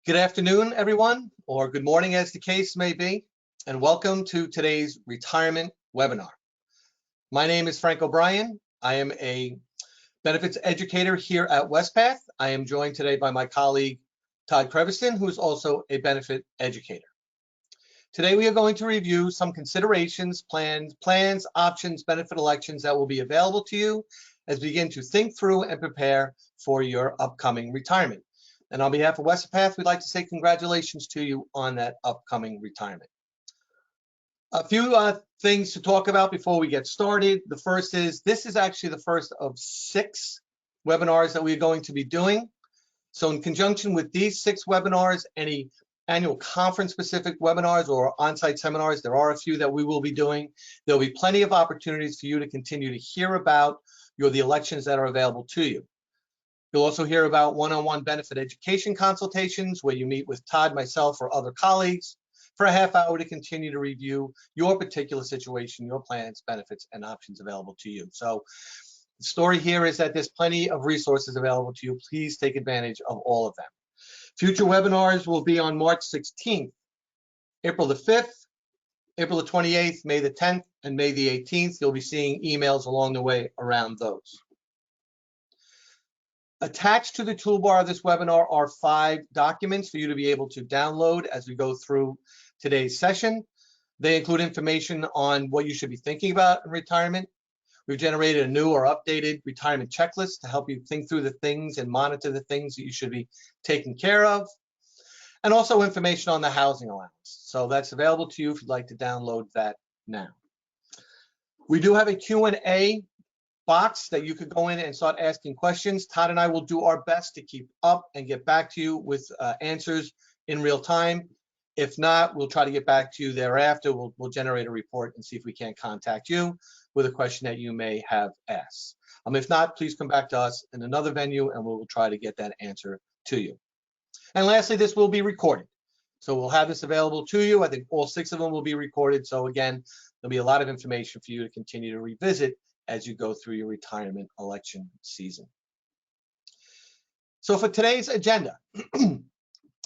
Good afternoon, everyone, or good morning as the case may be, and welcome to today's retirement webinar. My name is Frank O'Brien. I am a benefits educator here at Wespath. I am joined today by my colleague, Todd Creviston, who is also a benefit educator. Today, we are going to review some considerations, plans, options, benefit elections that will be available to you as we begin to think through and prepare for your upcoming retirement. And on behalf of Wespath, we'd like to say congratulations to you on that upcoming retirement. A few things to talk about before we get started. The first is, this is actually the first of 6 webinars that we're going to be doing. So in conjunction with these 6 webinars, any annual conference-specific webinars or on-site seminars, there are a few that we will be doing. There'll be plenty of opportunities for you to continue to hear about the elections that are available to you. You'll also hear about one-on-one benefit education consultations where you meet with Todd, myself, or other colleagues for a half hour to continue to review your particular situation, your plans, benefits, and options available to you. So the story here is that there's plenty of resources available to you. Please take advantage of all of them. Future webinars will be on March 16th, April the 5th, April the 28th, May the 10th, and May the 18th. You'll be seeing emails along the way around those. Attached to the toolbar of this webinar are 5 documents for you to be able to download as we go through today's session. They include information on what you should be thinking about in retirement. We've generated a new or updated retirement checklist to help you think through the things and monitor the things that you should be taking care of. And also information on the housing allowance. So that's available to you if you'd like to download that now. We do have a Q&A box that you could go in and start asking questions. Todd and I will do our best to keep up and get back to you with answers in real time. If not, we'll try to get back to you thereafter. We'll generate a report and see if we can't contact you with a question that you may have asked. If not, please come back to us in another venue and we'll try to get that answer to you. And lastly, this will be recorded. So we'll have this available to you. I think all 6 of them will be recorded. So again, there'll be a lot of information for you to continue to revisit as you go through your retirement election season. So for today's agenda,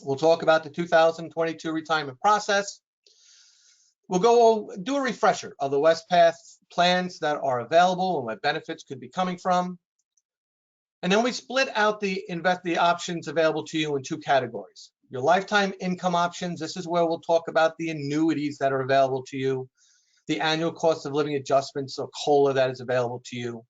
we'll talk about the 2022 retirement process. We'll do a refresher of the Wespath plans that are available and what benefits could be coming from. And then we split out the options available to you in 2 categories. Your lifetime income options, this is where we'll talk about the annuities that are available to you, the annual cost of living adjustments or COLA that is available to you.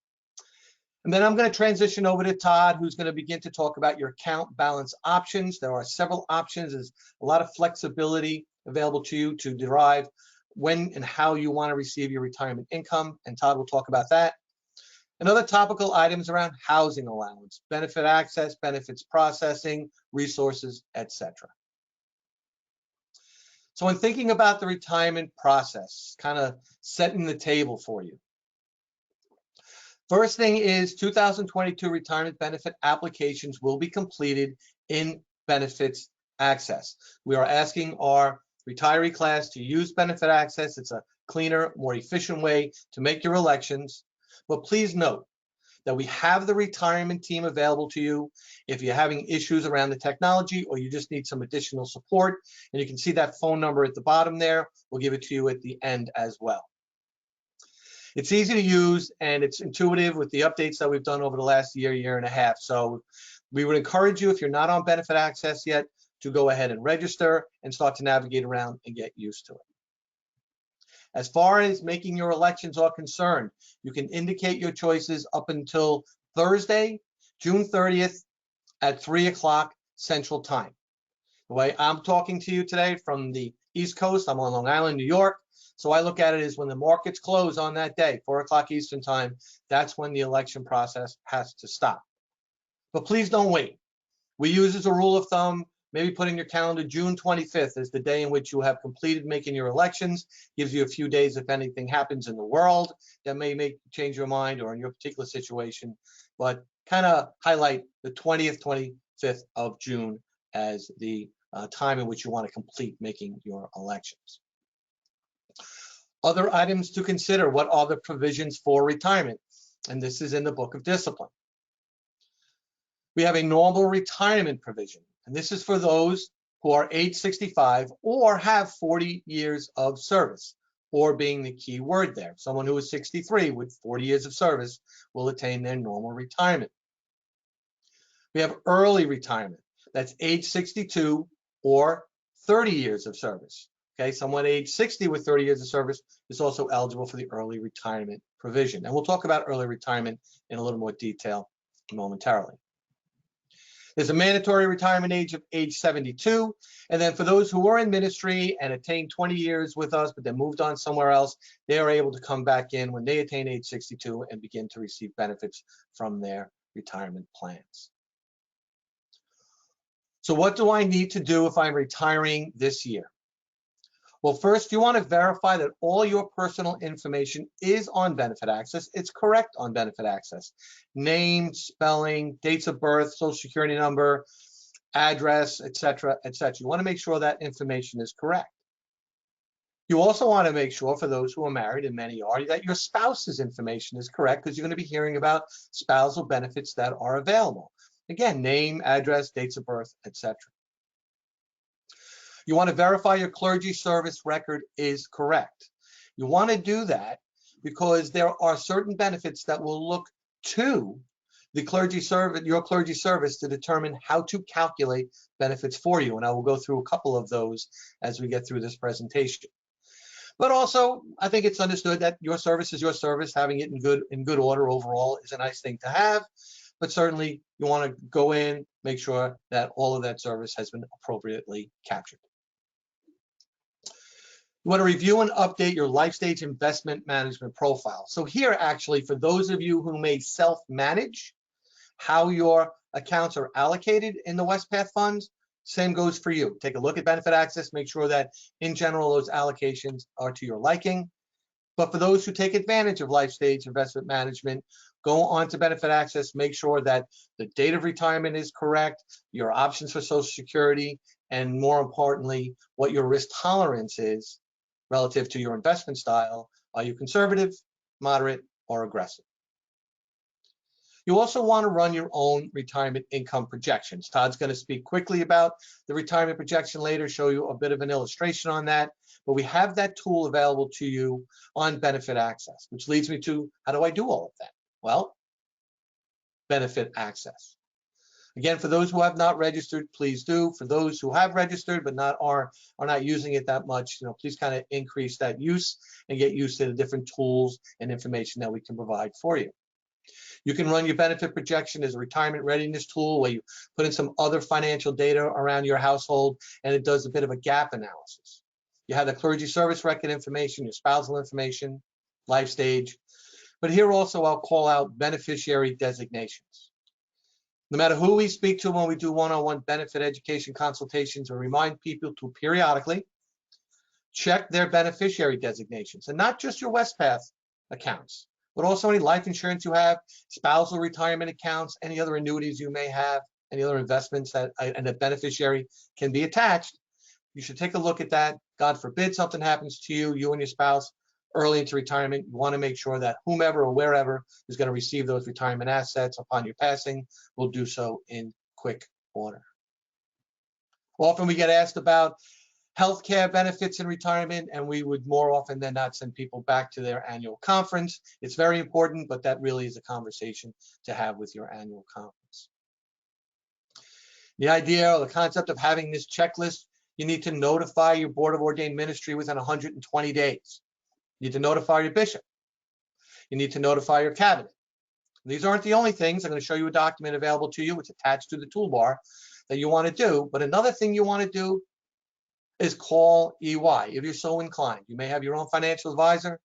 And then I'm going to transition over to Todd, who's going to begin to talk about your account balance options. There are several options. There's a lot of flexibility available to you to derive when and how you want to receive your retirement income, and Todd will talk about that. And other topical items around housing allowance, benefit access, benefits processing, resources, etc. So when thinking about the retirement process, kind of setting the table for you. First thing is 2022 retirement benefit applications will be completed in benefits access. We are asking our retiree class to use benefit access. It's a cleaner, more efficient way to make your elections. But please note that we have the retirement team available to you if you're having issues around the technology or you just need some additional support. And you can see that phone number at the bottom there. We'll give it to you at the end as well. It's easy to use and it's intuitive with the updates that we've done over the last year and a half. So we would encourage you, if you're not on benefit access yet, to go ahead and register and start to navigate around and get used to it. As far as making your elections are concerned, you can indicate your choices up until Thursday, June 30th at 3 o'clock Central Time. The way I'm talking to you today from the East Coast, I'm on Long Island, New York. So I look at it as when the markets close on that day, 4 o'clock Eastern Time, that's when the election process has to stop. But please don't wait. We use as a rule of thumb, maybe put in your calendar June 25th as the day in which you have completed making your elections. Gives you a few days if anything happens in the world that may change your mind or in your particular situation. But kind of highlight the 20th, 25th of June as the time in which you want to complete making your elections. Other items to consider: what are the provisions for retirement? And this is in the Book of Discipline. We have a normal retirement provision. And this is for those who are age 65 or have 40 years of service, or being the key word there. Someone who is 63 with 40 years of service will attain their normal retirement. We have early retirement. That's age 62 or 30 years of service. Okay, someone age 60 with 30 years of service is also eligible for the early retirement provision. And we'll talk about early retirement in a little more detail momentarily. There's a mandatory retirement age of age 72. And then for those who are in ministry and attained 20 years with us, but then moved on somewhere else, they are able to come back in when they attain age 62 and begin to receive benefits from their retirement plans. So what do I need to do if I'm retiring this year? Well, first, you want to verify that all your personal information is on Benefit Access. It's correct on Benefit Access. Name, spelling, dates of birth, social security number, address, etc., etc. You want to make sure that information is correct. You also want to make sure, for those who are married, and many are, that your spouse's information is correct, because you're going to be hearing about spousal benefits that are available. Again, name, address, dates of birth, etc. You want to verify your clergy service record is correct. You want to do that because there are certain benefits that will look to the clergy service, your clergy service, to determine how to calculate benefits for you. And I will go through a couple of those as we get through this presentation. But also, I think it's understood that your service is your service. Having it in good order overall is a nice thing to have. But certainly, you want to go in, make sure that all of that service has been appropriately captured. You want to review and update your Lifestage investment management profile. So here, actually, for those of you who may self-manage how your accounts are allocated in the Wespath funds, same goes for you. Take a look at Benefit Access, make sure that, in general, those allocations are to your liking. But for those who take advantage of Lifestage investment management, go on to Benefit Access, make sure that the date of retirement is correct, your options for Social Security, and more importantly, what your risk tolerance is relative to your investment style. Are you conservative, moderate, or aggressive? You also want to run your own retirement income projections. Todd's going to speak quickly about the retirement projection later, show you a bit of an illustration on that. But we have that tool available to you on Benefit Access, which leads me to, how do I do all of that? Well, Benefit Access. Again, for those who have not registered, please do. For those who have registered but are not using it that much, please kind of increase that use and get used to the different tools and information that we can provide for you. You can run your benefit projection as a retirement readiness tool where you put in some other financial data around your household, and it does a bit of a gap analysis. You have the clergy service record information, your spousal information, life stage. But here also I'll call out beneficiary designations. No matter who we speak to when we do one-on-one benefit education consultations, we remind people to periodically check their beneficiary designations, and not just your Wespath accounts, but also any life insurance you have, spousal retirement accounts, any other annuities you may have, any other investments that and a beneficiary can be attached. You should take a look at that. God forbid something happens to you, you and your spouse, early into retirement. You want to make sure that whomever or wherever is going to receive those retirement assets upon your passing will do so in quick order. Often we get asked about healthcare benefits in retirement, and we would more often than not send people back to their annual conference. It's very important, but that really is a conversation to have with your annual conference. The idea or the concept of having this checklist, you need to notify your Board of Ordained Ministry within 120 days. You need to notify your bishop. You need to notify your cabinet. These aren't the only things. I'm going to show you a document available to you. It's attached to the toolbar that you want to do. But another thing you want to do is call EY if you're so inclined. You may have your own financial advisor,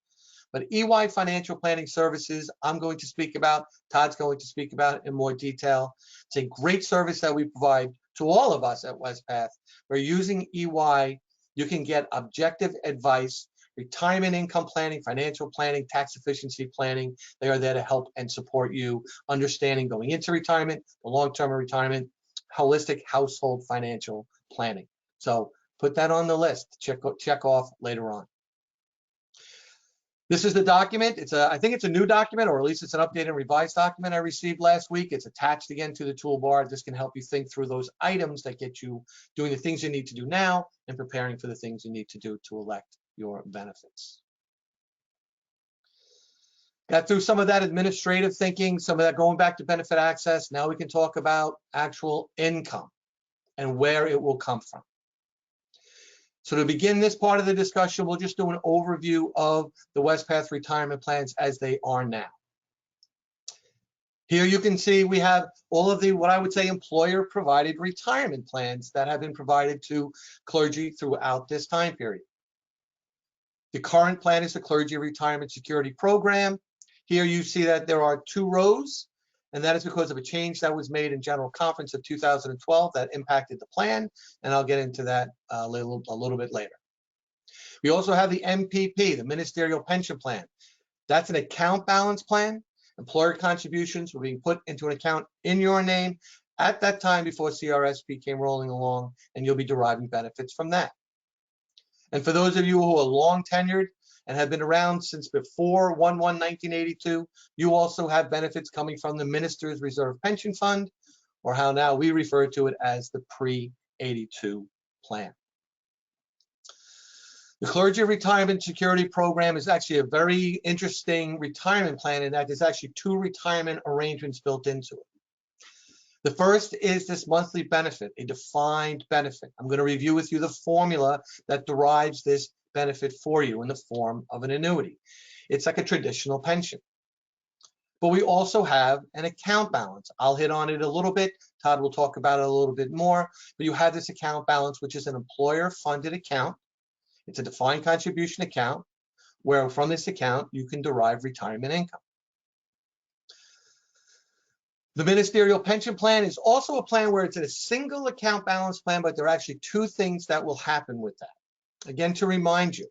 but EY Financial Planning Services, I'm going to speak about, Todd's going to speak about in more detail. It's a great service that we provide to all of us at Wespath. We're using EY. You can get objective advice, retirement income planning, financial planning, tax efficiency planning. They are there to help and support you understanding going into retirement, the long-term retirement, holistic household financial planning. So put that on the list, check off later on. This is the document. I think it's a new document, or at least it's an updated and revised document I received last week. It's attached again to the toolbar. This can help you think through those items that get you doing the things you need to do now and preparing for the things you need to do to elect your benefits. Got through some of that administrative thinking, some of that going back to benefit access. Now we can talk about actual income and where it will come from. So to begin this part of the discussion, we'll just do an overview of the Wespath retirement plans as they are now. Here you can see we have all of the, what I would say, employer-provided retirement plans that have been provided to clergy throughout this time period. The current plan is the Clergy Retirement Security Program. Here you see that there are 2 rows, and that is because of a change that was made in General Conference of 2012 that impacted the plan, and I'll get into that a little bit later. We also have the MPP, the Ministerial Pension Plan. That's an account balance plan. Employer contributions were being put into an account in your name at that time before CRSP came rolling along, and you'll be deriving benefits from that. And for those of you who are long tenured and have been around since before 1/1/1982, you also have benefits coming from the Minister's Reserve Pension Fund, or how now we refer to it as the Pre82 plan. The Clergy Retirement Security Program is actually a very interesting retirement plan in that there's actually 2 retirement arrangements built into it. The first is this monthly benefit, a defined benefit. I'm going to review with you the formula that derives this benefit for you in the form of an annuity. It's like a traditional pension. But we also have an account balance. I'll hit on it a little bit. Todd will talk about it a little bit more. But you have this account balance, which is an employer-funded account. It's a defined contribution account, where from this account, you can derive retirement income. The Ministerial Pension Plan is also a plan where it's a single account balance plan, but there are actually 2 things that will happen with that. Again, to remind you,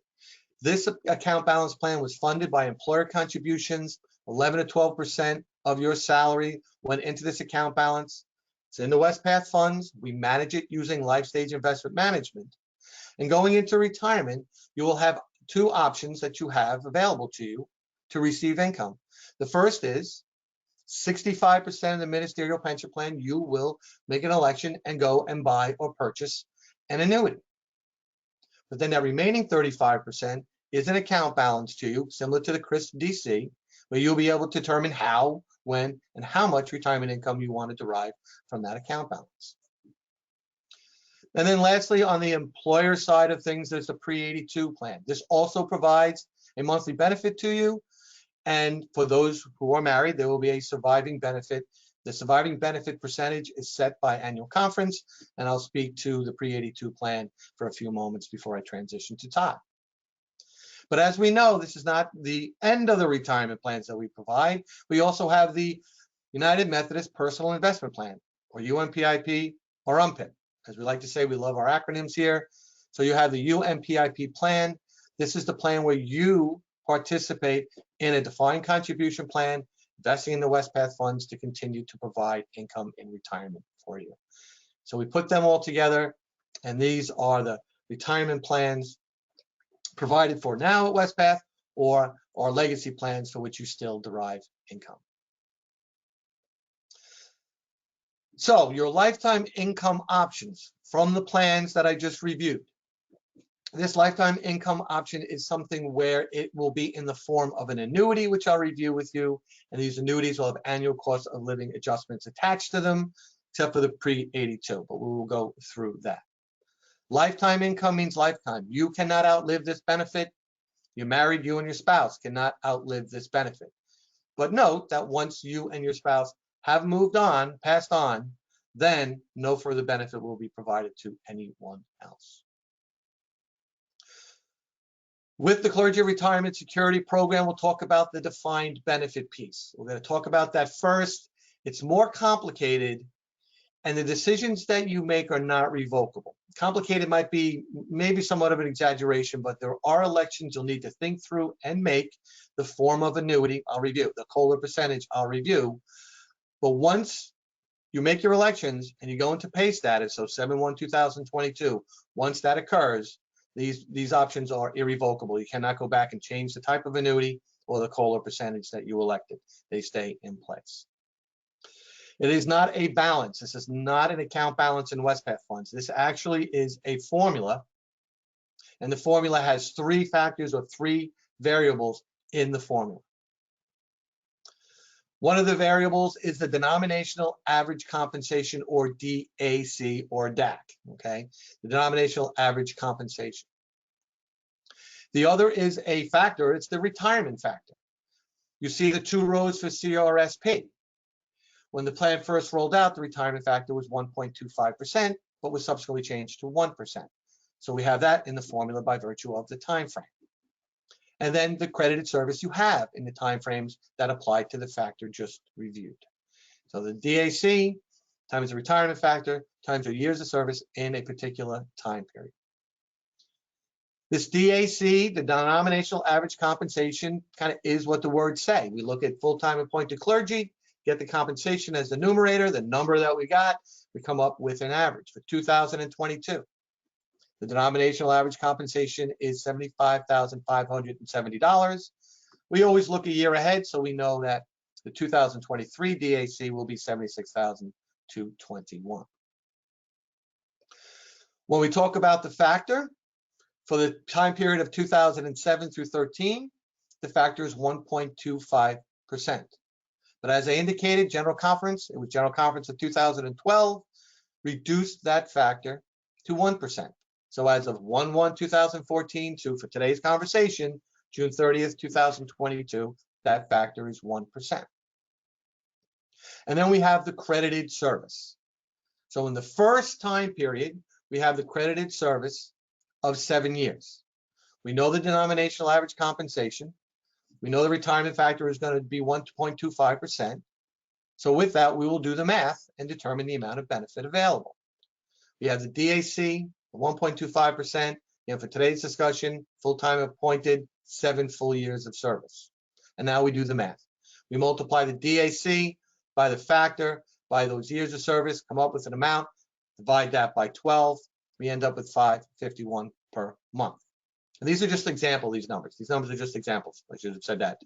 this account balance plan was funded by employer contributions. 11 to 12% of your salary went into this account balance. It's in the Wespath funds. We manage it using Lifestage investment management. And going into retirement, you will have 2 options that you have available to you to receive income. The first is 65% of the Ministerial Pension Plan, you will make an election and go and buy or purchase an annuity. But then that remaining 35% is an account balance to you, similar to the CRSP DC, where you'll be able to determine how, when, and how much retirement income you want to derive from that account balance. And then lastly, on the employer side of things, there's the Pre82 plan. This also provides a monthly benefit to you. And for those who are married, there will be a surviving benefit. The surviving benefit percentage is set by annual conference, and I'll speak to the Pre82 plan for a few moments before I transition to Todd. But as we know, this is not the end of the retirement plans that we provide. We also have the United Methodist Personal Investment Plan, or UMPIP, or UMPIP. As we like to say, we love our acronyms here. So you have the UMPIP plan. This is the plan where you participate in a defined contribution plan, investing in the Wespath funds to continue to provide income in retirement for you. So we put them all together, and these are the retirement plans provided for now at Wespath, or legacy plans for which you still derive income. So your lifetime income options from the plans that I just reviewed. This lifetime income option is something where it will be in the form of an annuity, which I'll review with you. And these annuities will have annual cost of living adjustments attached to them, except for the Pre82, but we will go through that. Lifetime income means lifetime. You cannot outlive this benefit. You're married, you and your spouse cannot outlive this benefit. But note that once you and your spouse have moved on, passed on, then no further benefit will be provided to anyone else. With the Clergy Retirement Security Program, we'll talk about the defined benefit piece. We're going to talk about that first. It's more complicated, and the decisions that you make are not revocable. Complicated might be maybe somewhat of an exaggeration, but there are elections you'll need to think through and make. The form of annuity, I'll review. The COLA percentage, I'll review. But once you make your elections and you go into pay status, so 7/1/2022, once that occurs, These options are irrevocable. You cannot go back and change the type of annuity or the COLA percentage that you elected. They stay in place. It is not a balance. This is not an account balance in Wespath funds. This actually is a formula, and the formula has three factors or three variables in the formula. One of the variables is the denominational average compensation, or DAC or DAC, okay? The denominational average compensation. The other is a factor, it's the retirement factor. You see the two rows for CRSP. When the plan first rolled out, the retirement factor was 1.25%, but was subsequently changed to 1%. So we have that in the formula by virtue of the time frame. And then the credited service you have in the time frames that apply to the factor just reviewed. So the DAC times the retirement factor times the years of service in a particular time period. This DAC, the denominational average compensation, kind of is what the words say. We look at full-time appointed clergy, get the compensation as the numerator, the number that we got, we come up with an average for 2022. The denominational average compensation is $75,570. We always look a year ahead, so we know that the 2023 DAC will be $76,221. When we talk about the factor, for the time period of 2007 through 13, the factor is 1.25%. But as I indicated, General Conference, it was General Conference of 2012, reduced that factor to 1%. So as of 1/1/2014 to, for today's conversation, June 30th, 2022, that factor is 1%. And then we have the credited service. So in the first time period, we have the credited service of 7 years. We know the denominational average compensation. We know the retirement factor is going to be 1.25%. So with that, we will do the math and determine the amount of benefit available. We have the DAC, 1.25%, and for today's discussion, full-time appointed, 7 full years of service. And now we do the math. We multiply the DAC by the factor, by those years of service, come up with an amount, divide that by 12, we end up with $551 per month. And these are just examples, these numbers. These numbers are just examples. I should have said that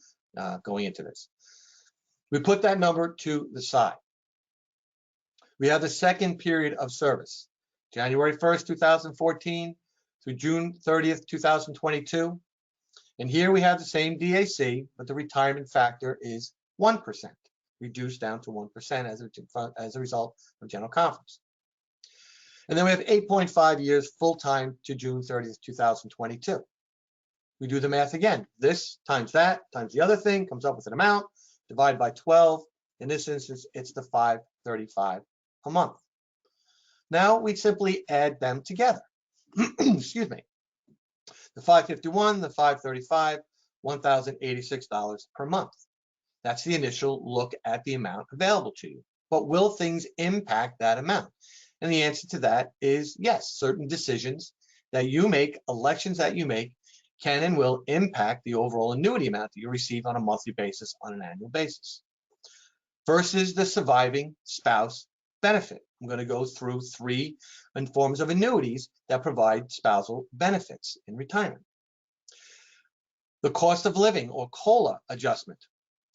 going into this. We put that number to the side. We have the second period of service. January 1st, 2014 through June 30th, 2022. And here we have the same DAC, but the retirement factor is 1%, reduced down to 1% as a result of General Conference. And then we have 8.5 years full-time to June 30th, 2022. We do the math again. This times that times the other thing comes up with an amount, divide by 12. In this instance, it's the $535 a month. Now we simply add them together. Excuse me. The $551, the $535, $1,086 per month. That's the initial look at the amount available to you. But will things impact that amount? And the answer to that is yes. Certain decisions that you make, elections that you make, can and will impact the overall annuity amount that you receive on a monthly basis, on an annual basis. Versus the surviving spouse benefit. I'm going to go through 3 forms of annuities that provide spousal benefits in retirement. The cost of living, or COLA adjustment,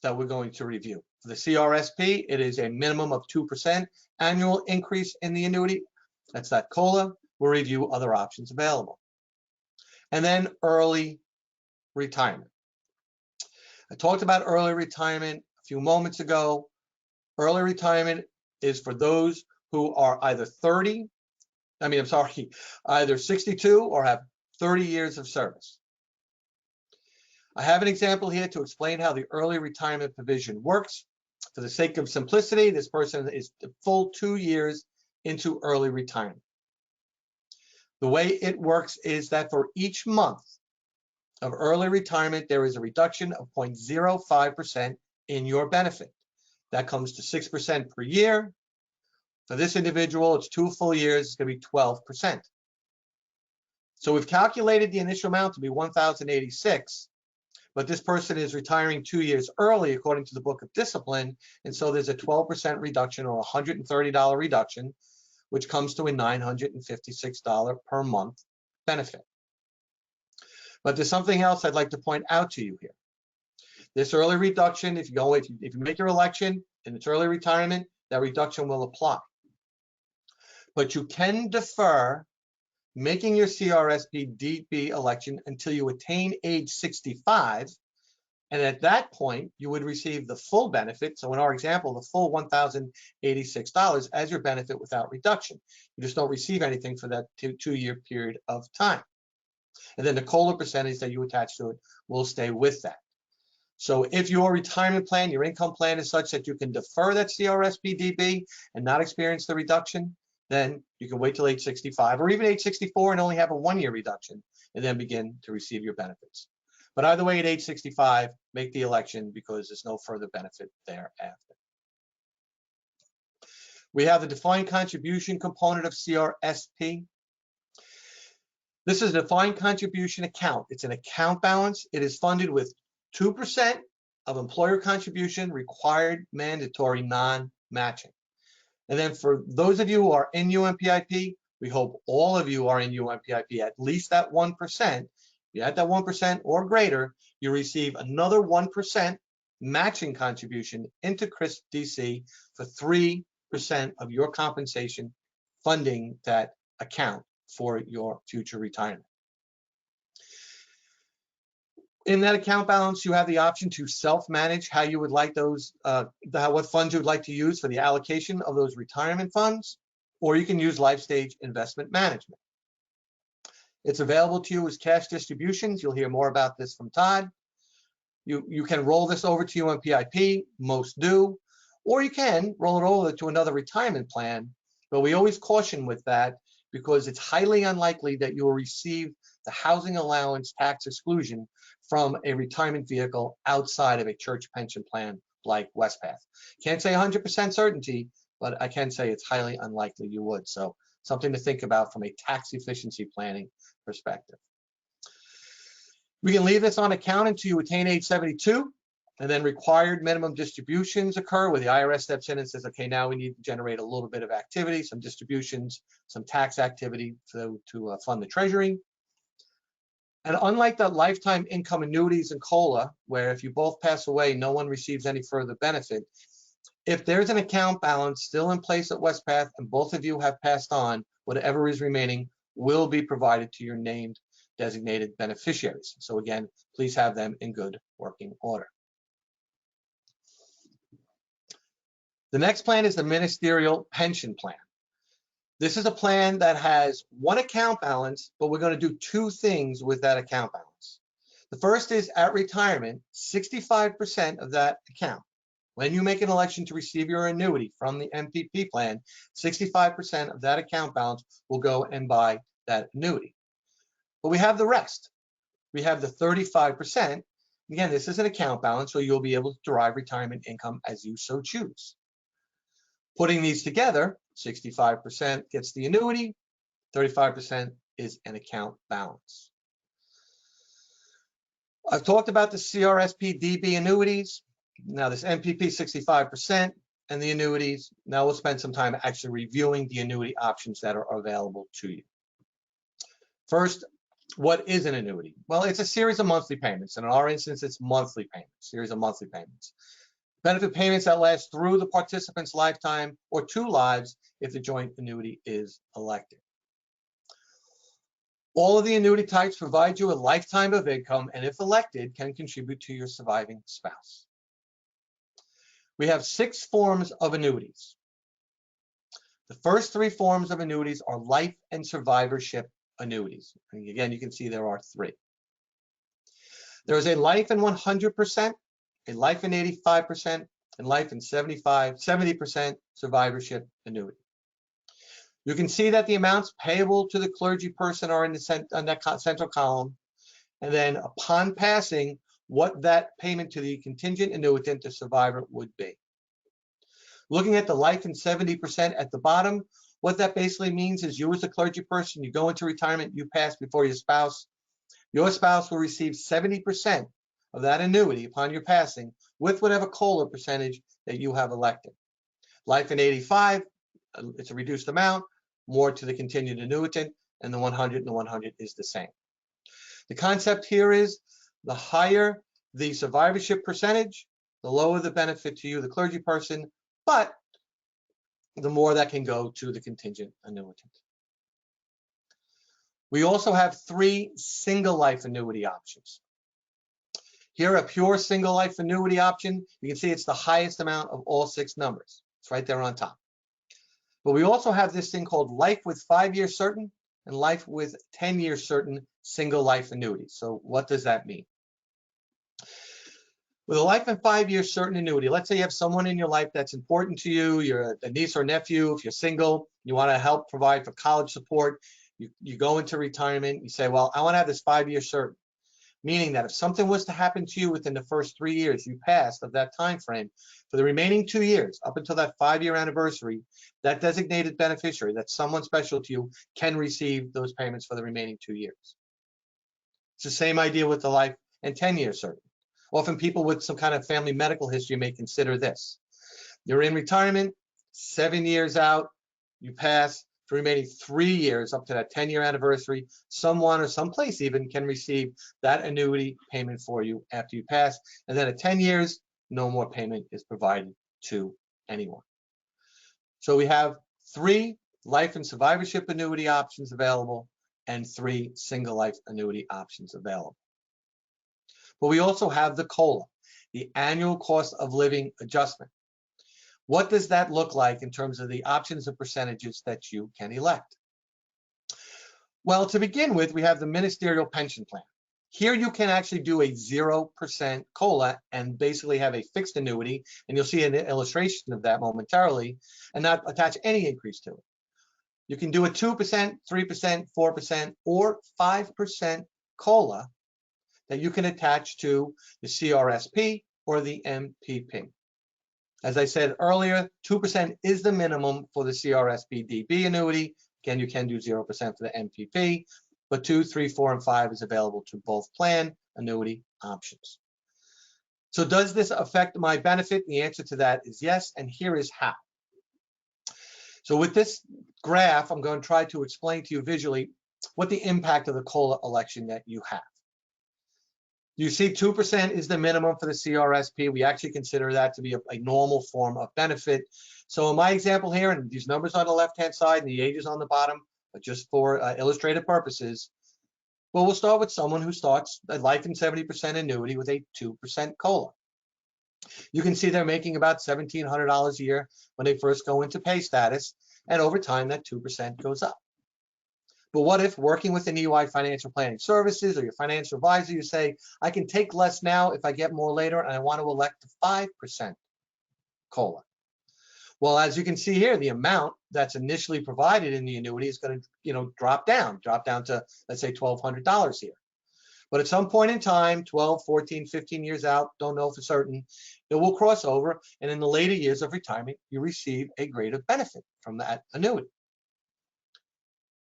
that we're going to review. For the CRSP, it is a minimum of 2% annual increase in the annuity. That's that COLA. We'll review other options available. And then early retirement. I talked about early retirement a few moments ago. Early retirement is for those who are either either 62 or have 30 years of service. I have an example here to explain how the early retirement provision works. For the sake of simplicity, this person is the full 2 years into early retirement. The way it works is that for each month of early retirement, there is a reduction of 0.05% in your benefit. That comes to 6% per year. For this individual, it's 2 full years, it's going to be 12%. So we've calculated the initial amount to be $1,086, but this person is retiring 2 years early according to the Book of Discipline, and so there's a 12% reduction, or $130 reduction, which comes to a $956 per month benefit. But there's something else I'd like to point out to you here. This early reduction, if you make your election and it's early retirement, that reduction will apply. But you can defer making your CRSP DB election until you attain age 65. And at that point, you would receive the full benefit. So in our example, the full $1,086 as your benefit without reduction. You just don't receive anything for that two-year period of time. And then the COLA percentage that you attach to it will stay with that. So if your retirement plan, your income plan is such that you can defer that CRSP DB and not experience the reduction, then you can wait till age 65 or even age 64 and only have a 1-year reduction and then begin to receive your benefits. But either way, at age 65, make the election because there's no further benefit thereafter. We have the defined contribution component of CRSP. This is a defined contribution account. It's an account balance. It is funded with 2% of employer contribution, required, mandatory, non-matching. And then for those of you who are in UMPIP, we hope all of you are in UMPIP, at least that 1%. If you're at that 1% or greater, you receive another 1% matching contribution into CRSP DC for 3% of your compensation, funding that account for your future retirement. In that account balance, you have the option to self-manage how you would like those, what funds you would like to use for the allocation of those retirement funds, or you can use Lifestage investment management. It's available to you as cash distributions. You'll hear more about this from Todd. You can roll this over to UMPIP, most do, or you can roll it over to another retirement plan, but we always caution with that because it's highly unlikely that you will receive the housing allowance tax exclusion from a retirement vehicle outside of a church pension plan like Wespath. Can't say 100% certainty, but I can say it's highly unlikely you would. So something to think about from a tax efficiency planning perspective. We can leave this on account until you attain age 72, and then required minimum distributions occur where the IRS steps in and says, okay, now we need to generate a little bit of activity, some distributions, some tax activity to fund the treasury. And unlike the lifetime income annuities and COLA, where if you both pass away, no one receives any further benefit, if there's an account balance still in place at Wespath and both of you have passed on, whatever is remaining will be provided to your named designated beneficiaries. So again, please have them in good working order. The next plan is the Ministerial Pension Plan. This is a plan that has one account balance, but we're going to do two things with that account balance. The first is at retirement, 65% of that account. When you make an election to receive your annuity from the MPP plan, 65% of that account balance will go and buy that annuity. But we have the rest. We have the 35%. Again, this is an account balance, so you'll be able to derive retirement income as you so choose. Putting these together, 65% gets the annuity, 35% is an account balance. I've talked about the CRSP DB annuities. Now this MPP 65% and the annuities. Now we'll spend some time actually reviewing the annuity options that are available to you. First, what is an annuity? Well, it's a series of monthly payments. And in our instance, it's monthly payments, series of monthly payments. Benefit payments that last through the participant's lifetime or 2 lives if the joint annuity is elected. All of the annuity types provide you a lifetime of income and if elected can contribute to your surviving spouse. We have 6 forms of annuities. The first 3 forms of annuities are life and survivorship annuities. And again, you can see there are 3. There is a life in 100%, a life in 85%, and life in 70% survivorship annuity. You can see that the amounts payable to the clergy person are in the on that central column, and then upon passing, what that payment to the contingent annuitant, the survivor, would be. Looking at the life in 70% at the bottom, what that basically means is you as a clergy person, you go into retirement, you pass before your spouse will receive 70% of that annuity upon your passing with whatever COLA percentage that you have elected. Life in 85, it's a reduced amount, more to the contingent annuitant, and the 100 is the same. The concept here is the higher the survivorship percentage, the lower the benefit to you, the clergy person, but the more that can go to the contingent annuitant. We also have 3 single life annuity options. Here, a pure single life annuity option, you can see it's the highest amount of all 6 numbers. It's right there on top. But we also have this thing called life with 5-year certain and life with 10-year certain single life annuities. So what does that mean? With a life and 5-year certain annuity, let's say you have someone in your life that's important to you, you're a niece or nephew, if you're single, you want to help provide for college support, you go into retirement, you say, well, I want to have this 5-year certain, meaning that if something was to happen to you within the first 3 years you passed of that time frame, for the remaining 2 years, up until that 5-year anniversary, that designated beneficiary, that's someone special to you, can receive those payments for the remaining 2 years. It's the same idea with the life and 10-year certain. Often people with some kind of family medical history may consider this. You're in retirement, 7 years out, you pass, for the remaining 3 years up to that 10-year anniversary, someone or someplace even can receive that annuity payment for you after you pass. And then at 10 years, no more payment is provided to anyone. So we have 3 life and survivorship annuity options available and 3 single life annuity options available. But we also have the COLA, the annual cost of living adjustment. What does that look like in terms of the options and percentages that you can elect? Well, to begin with, we have the Ministerial Pension Plan. Here you can actually do a 0% COLA and basically have a fixed annuity, and you'll see an illustration of that momentarily, and not attach any increase to it. You can do a 2%, 3%, 4%, or 5% COLA that you can attach to the CRSP or the MPP. As I said earlier, 2% is the minimum for the CRSP DB annuity. Again, you can do 0% for the MPP, but 2, 3, 4, and 5 is available to both plan annuity options. So does this affect my benefit? The answer to that is yes, and here is how. So with this graph, I'm going to try to explain to you visually what the impact of the COLA election that you have. You see 2% is the minimum for the CRSP. We actually consider that to be a normal form of benefit. So in my example here, and these numbers on the left-hand side and the ages on the bottom, but just for illustrative purposes, well, we'll start with someone who starts a life and 70% annuity with a 2% COLA. You can see they're making about $1,700 a year when they first go into pay status, and over time that 2% goes up. But what if working with an EY Financial Planning Services or your financial advisor, you say, I can take less now if I get more later, and I want to elect a 5% COLA. Well, as you can see here, the amount that's initially provided in the annuity is going to, drop down to, let's say, $1,200 here. But at some point in time, 12, 14, 15 years out, don't know for certain, it will cross over, and in the later years of retirement, you receive a greater benefit from that annuity.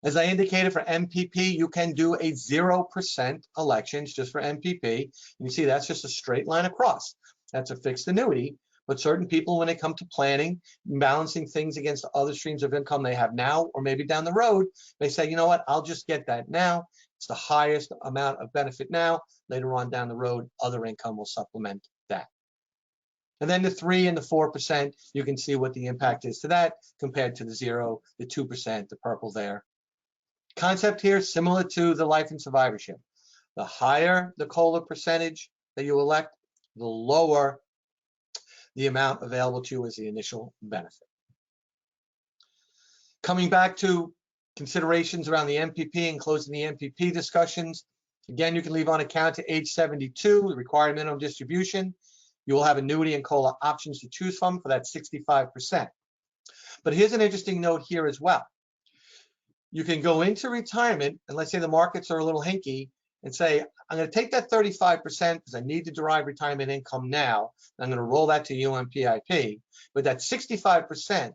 As I indicated for MPP, you can do a 0% elections just for MPP. And you see that's just a straight line across. That's a fixed annuity. But certain people, when they come to planning, balancing things against other streams of income they have now or maybe down the road, they say, you know what, I'll just get that now. It's the highest amount of benefit now. Later on down the road, other income will supplement that. And then the 3 and the 4%, you can see what the impact is to that compared to the 0, the 2%, the purple there. Concept here similar to the life and survivorship. The higher the COLA percentage that you elect, the lower the amount available to you as the initial benefit. Coming back to considerations around the MPP and closing the MPP discussions, again, you can leave on account to age 72, the required minimum distribution. You will have annuity and COLA options to choose from for that 65%. But here's an interesting note here as well. You can go into retirement, and let's say the markets are a little hinky, and say, I'm going to take that 35% because I need to derive retirement income now, and I'm going to roll that to UMPIP. But that 65%,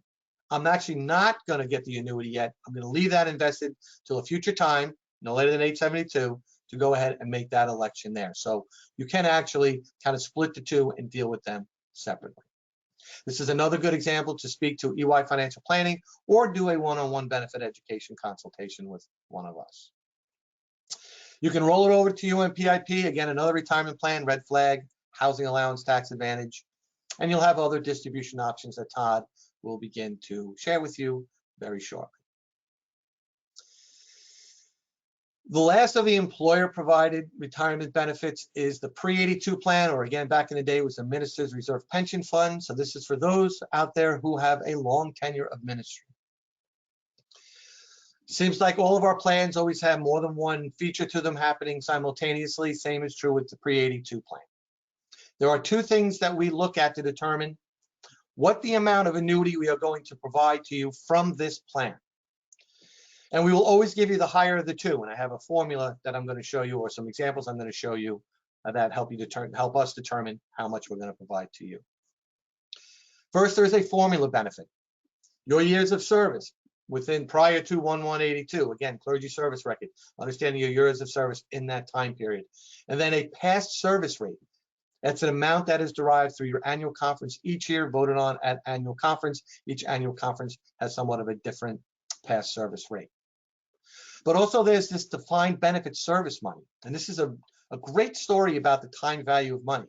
I'm actually not going to get the annuity yet. I'm going to leave that invested till a future time, no later than age 72, to go ahead and make that election there. So you can actually kind of split the two and deal with them separately. This is another good example to speak to EY Financial Planning or do a one-on-one benefit education consultation with one of us. You can roll it over to UMPIP, again, another retirement plan, red flag, housing allowance tax advantage, and you'll have other distribution options that Todd will begin to share with you very shortly. The last of the employer-provided retirement benefits is the Pre82 plan, or again, back in the day, it was the Minister's Reserve Pension Fund. So this is for those out there who have a long tenure of ministry. Seems like all of our plans always have more than one feature to them happening simultaneously. Same is true with the Pre82 plan. There are two things that we look at to determine what the amount of annuity we are going to provide to you from this plan. And we will always give you the higher of the two. And I have a formula that I'm going to show you, or some examples I'm going to show you that help us determine how much we're going to provide to you. First, there is a formula benefit. Your years of service within prior to 1/1/82, again, clergy service record, understanding your years of service in that time period. And then a past service rate. That's an amount that is derived through your annual conference each year, voted on at annual conference. Each annual conference has somewhat of a different past service rate. But also there's this defined benefit service money. And this is a great story about the time value of money.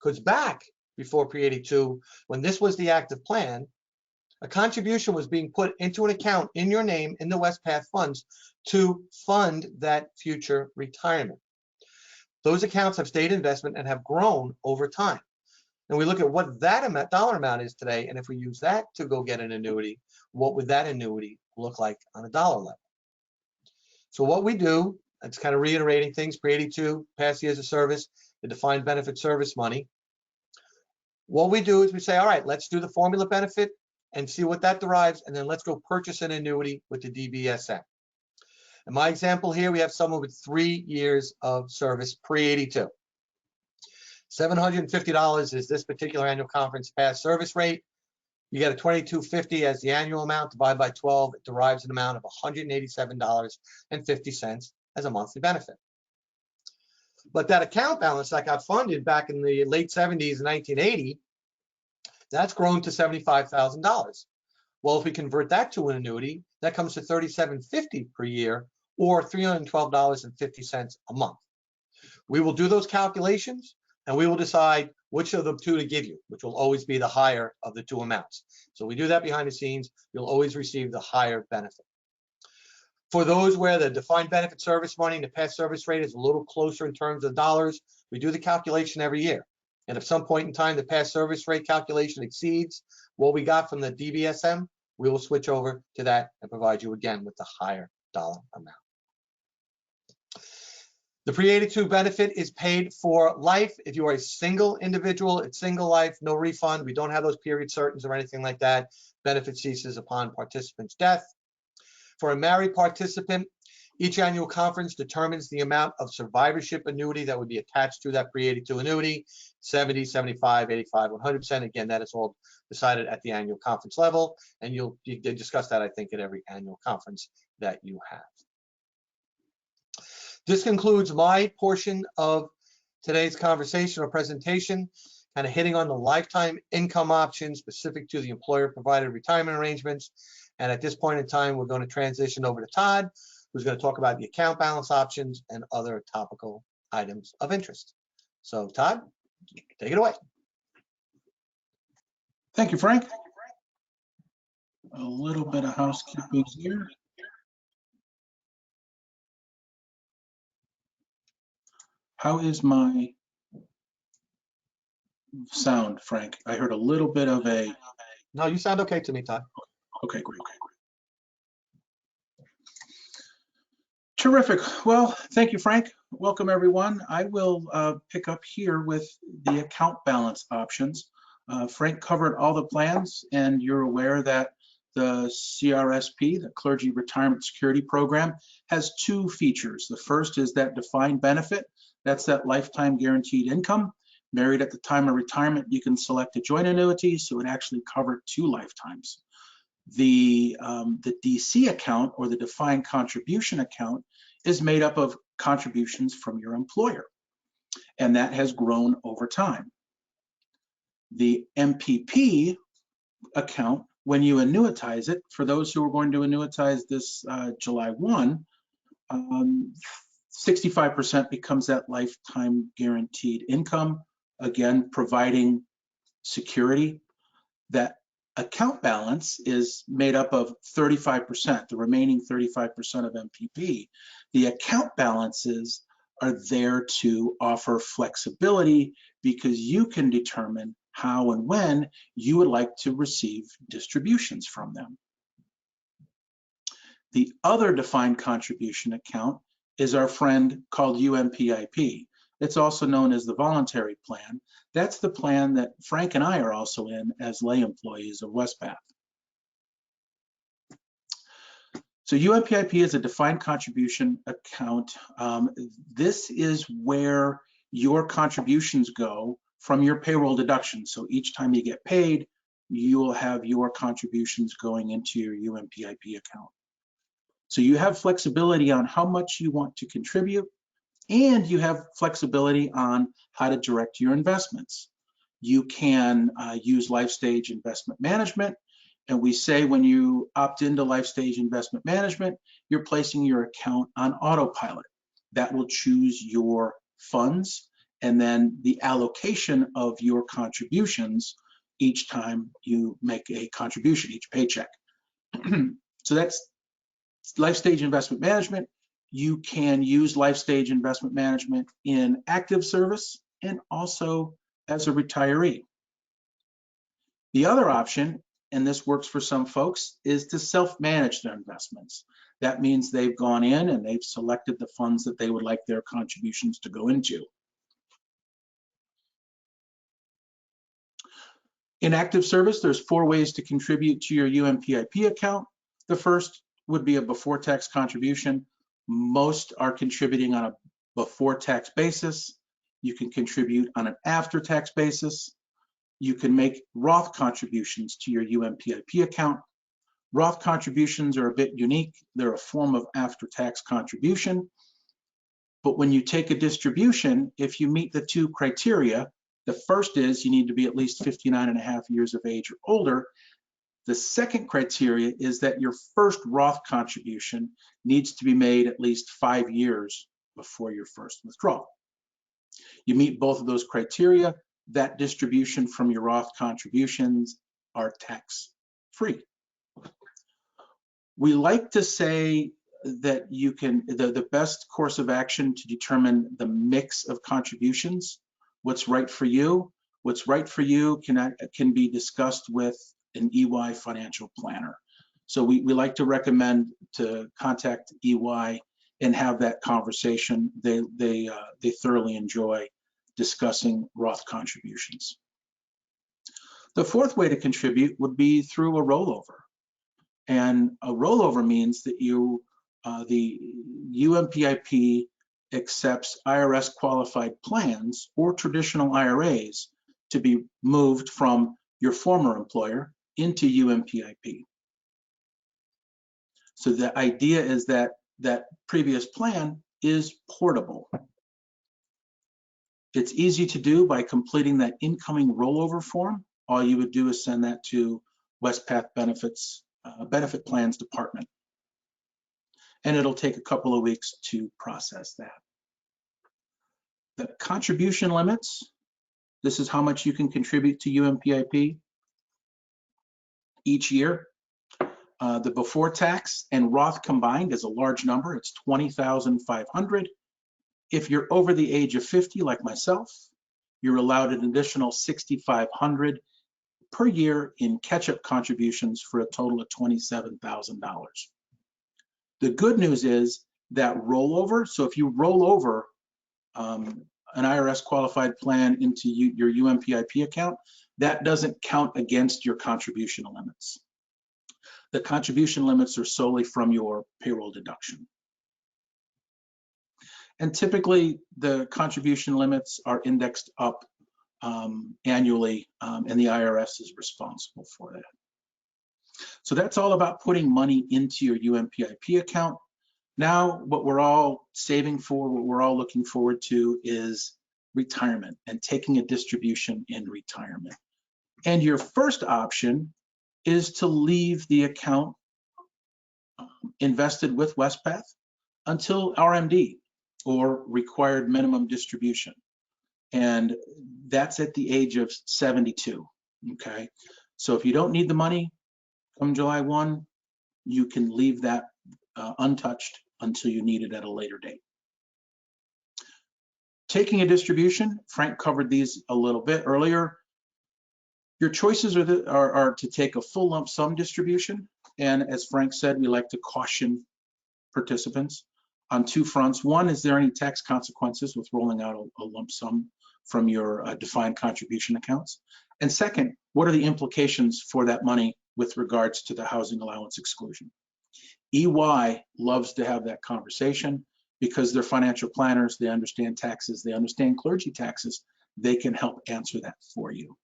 Because back before Pre82, when this was the active plan, a contribution was being put into an account in your name in the Wespath funds to fund that future retirement. Those accounts have stayed investment and have grown over time. And we look at what that dollar amount is today, and if we use that to go get an annuity, what would that annuity look like on a dollar level? So what we do, it's kind of reiterating things, Pre82, past years of service, the defined benefit service money. What we do is we say, all right, let's do the formula benefit and see what that derives, and then let's go purchase an annuity with the DBSM. In my example here, we have someone with 3 years of service Pre82. $750 is this particular annual conference past service rate. You get a $22.50 as the annual amount, divided by 12, it derives an amount of $187.50 as a monthly benefit. But that account balance that got funded back in the late 70s and 1980, that's grown to $75,000. Well, if we convert that to an annuity, that comes to $37.50 per year, or $312.50 a month. We will do those calculations, and we will decide which of the two to give you, which will always be the higher of the two amounts. So we do that behind the scenes. You'll always receive the higher benefit. For those where the defined benefit service money and the past service rate is a little closer in terms of dollars, we do the calculation every year. And if some point in time the past service rate calculation exceeds what we got from the DBSM, we will switch over to that and provide you again with the higher dollar amount. The Pre82 benefit is paid for life. If you are a single individual, it's single life, no refund. We don't have those period certains or anything like that. Benefit ceases upon participant's death. For a married participant, each annual conference determines the amount of survivorship annuity that would be attached to that Pre82 annuity, 70, 75, 85, 100%. Again, that is all decided at the annual conference level, and you discuss that, I think, at every annual conference that you have. This concludes my portion of today's conversation or presentation, kind of hitting on the lifetime income options specific to the employer-provided retirement arrangements. And at this point in time, we're going to transition over to Todd, who's going to talk about the account balance options and other topical items of interest. So Todd, take it away. Thank you, Frank. A little bit of housekeeping here. How is my sound, Frank? I heard a little bit of a... No, you sound okay to me, Todd. Okay, great. Terrific. Well, thank you, Frank. Welcome, everyone. I will pick up here with the account balance options. Frank covered all the plans, and you're aware that the CRSP, the Clergy Retirement Security Program, has two features. The first is that defined benefit. That's that lifetime guaranteed income. Married at the time of retirement, you can select a joint annuity, so it actually covered 2 lifetimes. The DC account, or the defined contribution account, is made up of contributions from your employer, and that has grown over time. The MPP account, when you annuitize it, for those who are going to annuitize this July 1, 65% becomes that lifetime guaranteed income, again, providing security. That account balance is made up of 35%, the remaining 35% of MPP. The account balances are there to offer flexibility because you can determine how and when you would like to receive distributions from them. The other defined contribution account is our friend called UMPIP. It's also known as the voluntary plan. That's the plan that Frank and I are also in as lay employees of Wespath. So UMPIP is a defined contribution account. This is where your contributions go from your payroll deduction. So each time you get paid, you will have your contributions going into your UMPIP account. So you have flexibility on how much you want to contribute, and you have flexibility on how to direct your investments. You can use Lifestage Investment Management, and we say when you opt into Lifestage Investment Management, you're placing your account on autopilot. That will choose your funds and then the allocation of your contributions each time you make a contribution, each paycheck. So that's Lifestage Investment Management. You can use Lifestage Investment Management in active service and also as a retiree. The other option, and this works for some folks, is to self-manage their investments. That means they've gone in and they've selected the funds that they would like their contributions to go into. In active service, there's 4 ways to contribute to your UMPIP account. The first would be a before tax contribution. Most are contributing on a before tax basis. You can contribute on an after tax basis. You can make Roth contributions to your UMPIP account. Roth contributions are a bit unique. They're a form of after tax contribution. But when you take a distribution, if you meet the 2 criteria, the first is you need to be at least 59.5 years of age or older. The second criteria is that your first Roth contribution needs to be made at least 5 years before your first withdrawal. You meet both of those criteria, that distribution from your Roth contributions are tax-free. We like to say that you can, the best course of action to determine the mix of contributions, what's right for you can be discussed with an EY financial planner. So we like to recommend to contact EY and have that conversation. They thoroughly enjoy discussing Roth contributions. The fourth way to contribute would be through a rollover. And a rollover means that the UMPIP accepts IRS qualified plans or traditional IRAs to be moved from your former employer into UMPIP. So the idea is that that previous plan is portable. It's easy to do by completing that incoming rollover form. All you would do is send that to Wespath Benefits Benefit Plans Department. And it'll take a couple of weeks to process that. The contribution limits, this is how much you can contribute to UMPIP each year. The before tax and Roth combined is a large number. It's $20,500. If you're over the age of 50, like myself, you're allowed an additional $6,500 per year in catch-up contributions for a total of $27,000. The good news is that rollover, so if you roll over an IRS qualified plan into your UMPIP account, that doesn't count against your contribution limits. The contribution limits are solely from your payroll deduction. And typically the contribution limits are indexed up annually, and the IRS is responsible for that. So that's all about putting money into your UMPIP account. Now, what we're all saving for, what we're all looking forward to is retirement and taking a distribution in retirement. And your first option is to leave the account invested with Wespath until RMD. or required minimum distribution. And that's at the age of 72, okay? So if you don't need the money come July 1, you can leave that untouched until you need it at a later date. Taking a distribution, Frank covered these a little bit earlier. Your choices are to take a full lump sum distribution. And as Frank said, we like to caution participants on two fronts. One, is there any tax consequences with rolling out a lump sum from your defined contribution accounts? And second, what are the implications for that money with regards to the housing allowance exclusion? EY loves to have that conversation because they're financial planners, they understand taxes, they understand clergy taxes, they can help answer that for you.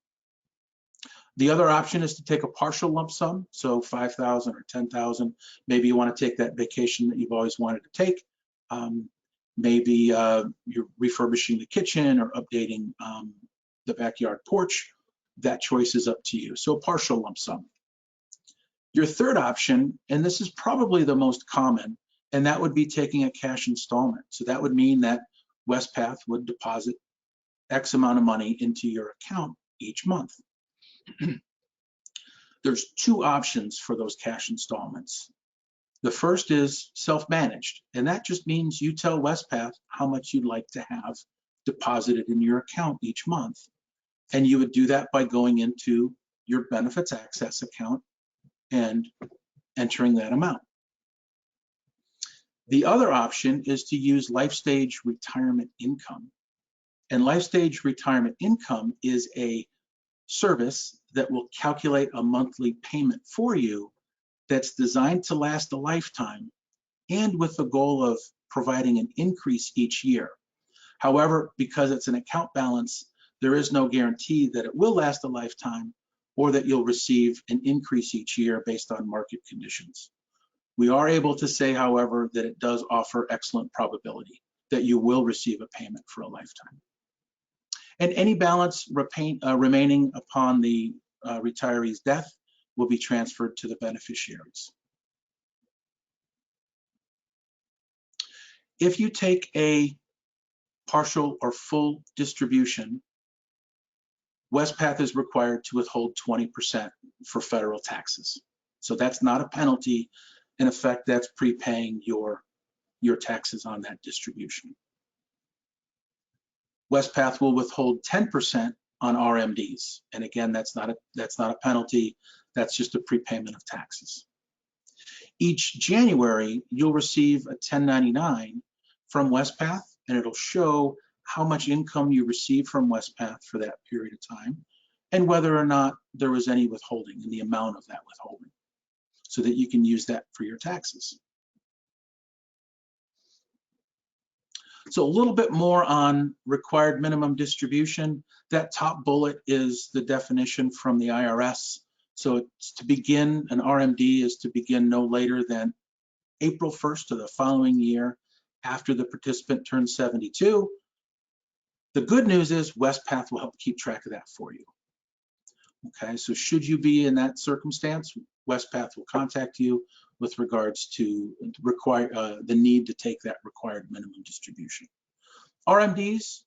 The other option is to take a partial lump sum, so $5,000 or $10,000. Maybe you want to take that vacation that you've always wanted to take. Maybe you're refurbishing the kitchen or updating the backyard porch. That choice is up to you. So a partial lump sum. Your third option, and this is probably the most common, and that would be taking a cash installment. So that would mean that Wespath would deposit X amount of money into your account each month. There's two options for those cash installments. The first is self-managed, and that just means you tell Wespath how much you'd like to have deposited in your account each month. And you would do that by going into your benefits access account and entering that amount. The other option is to use Lifestage retirement income. And Lifestage retirement income is a service that will calculate a monthly payment for you that's designed to last a lifetime and with the goal of providing an increase each year. However, because it's an account balance, there is no guarantee that it will last a lifetime or that you'll receive an increase each year based on market conditions. We are able to say, however, that it does offer excellent probability that you will receive a payment for a lifetime. And any balance remaining upon the retiree's death will be transferred to the beneficiaries. If you take a partial or full distribution, Wespath is required to withhold 20% for federal taxes. So that's not a penalty. In effect, that's prepaying your taxes on that distribution. Wespath will withhold 10% on RMDs. And again, that's not a penalty. That's just a prepayment of taxes. Each January, you'll receive a 1099 from Wespath, and it'll show how much income you received from Wespath for that period of time, and whether or not there was any withholding and the amount of that withholding, so that you can use that for your taxes. So a little bit more on required minimum distribution. That top bullet is the definition from the IRS. So it's to begin, an RMD is to begin no later than April 1st of the following year after the participant turns 72. The good news is Wespath will help keep track of that for you. Okay, so should you be in that circumstance, Wespath will contact you with regards to the need to take that required minimum distribution. RMDs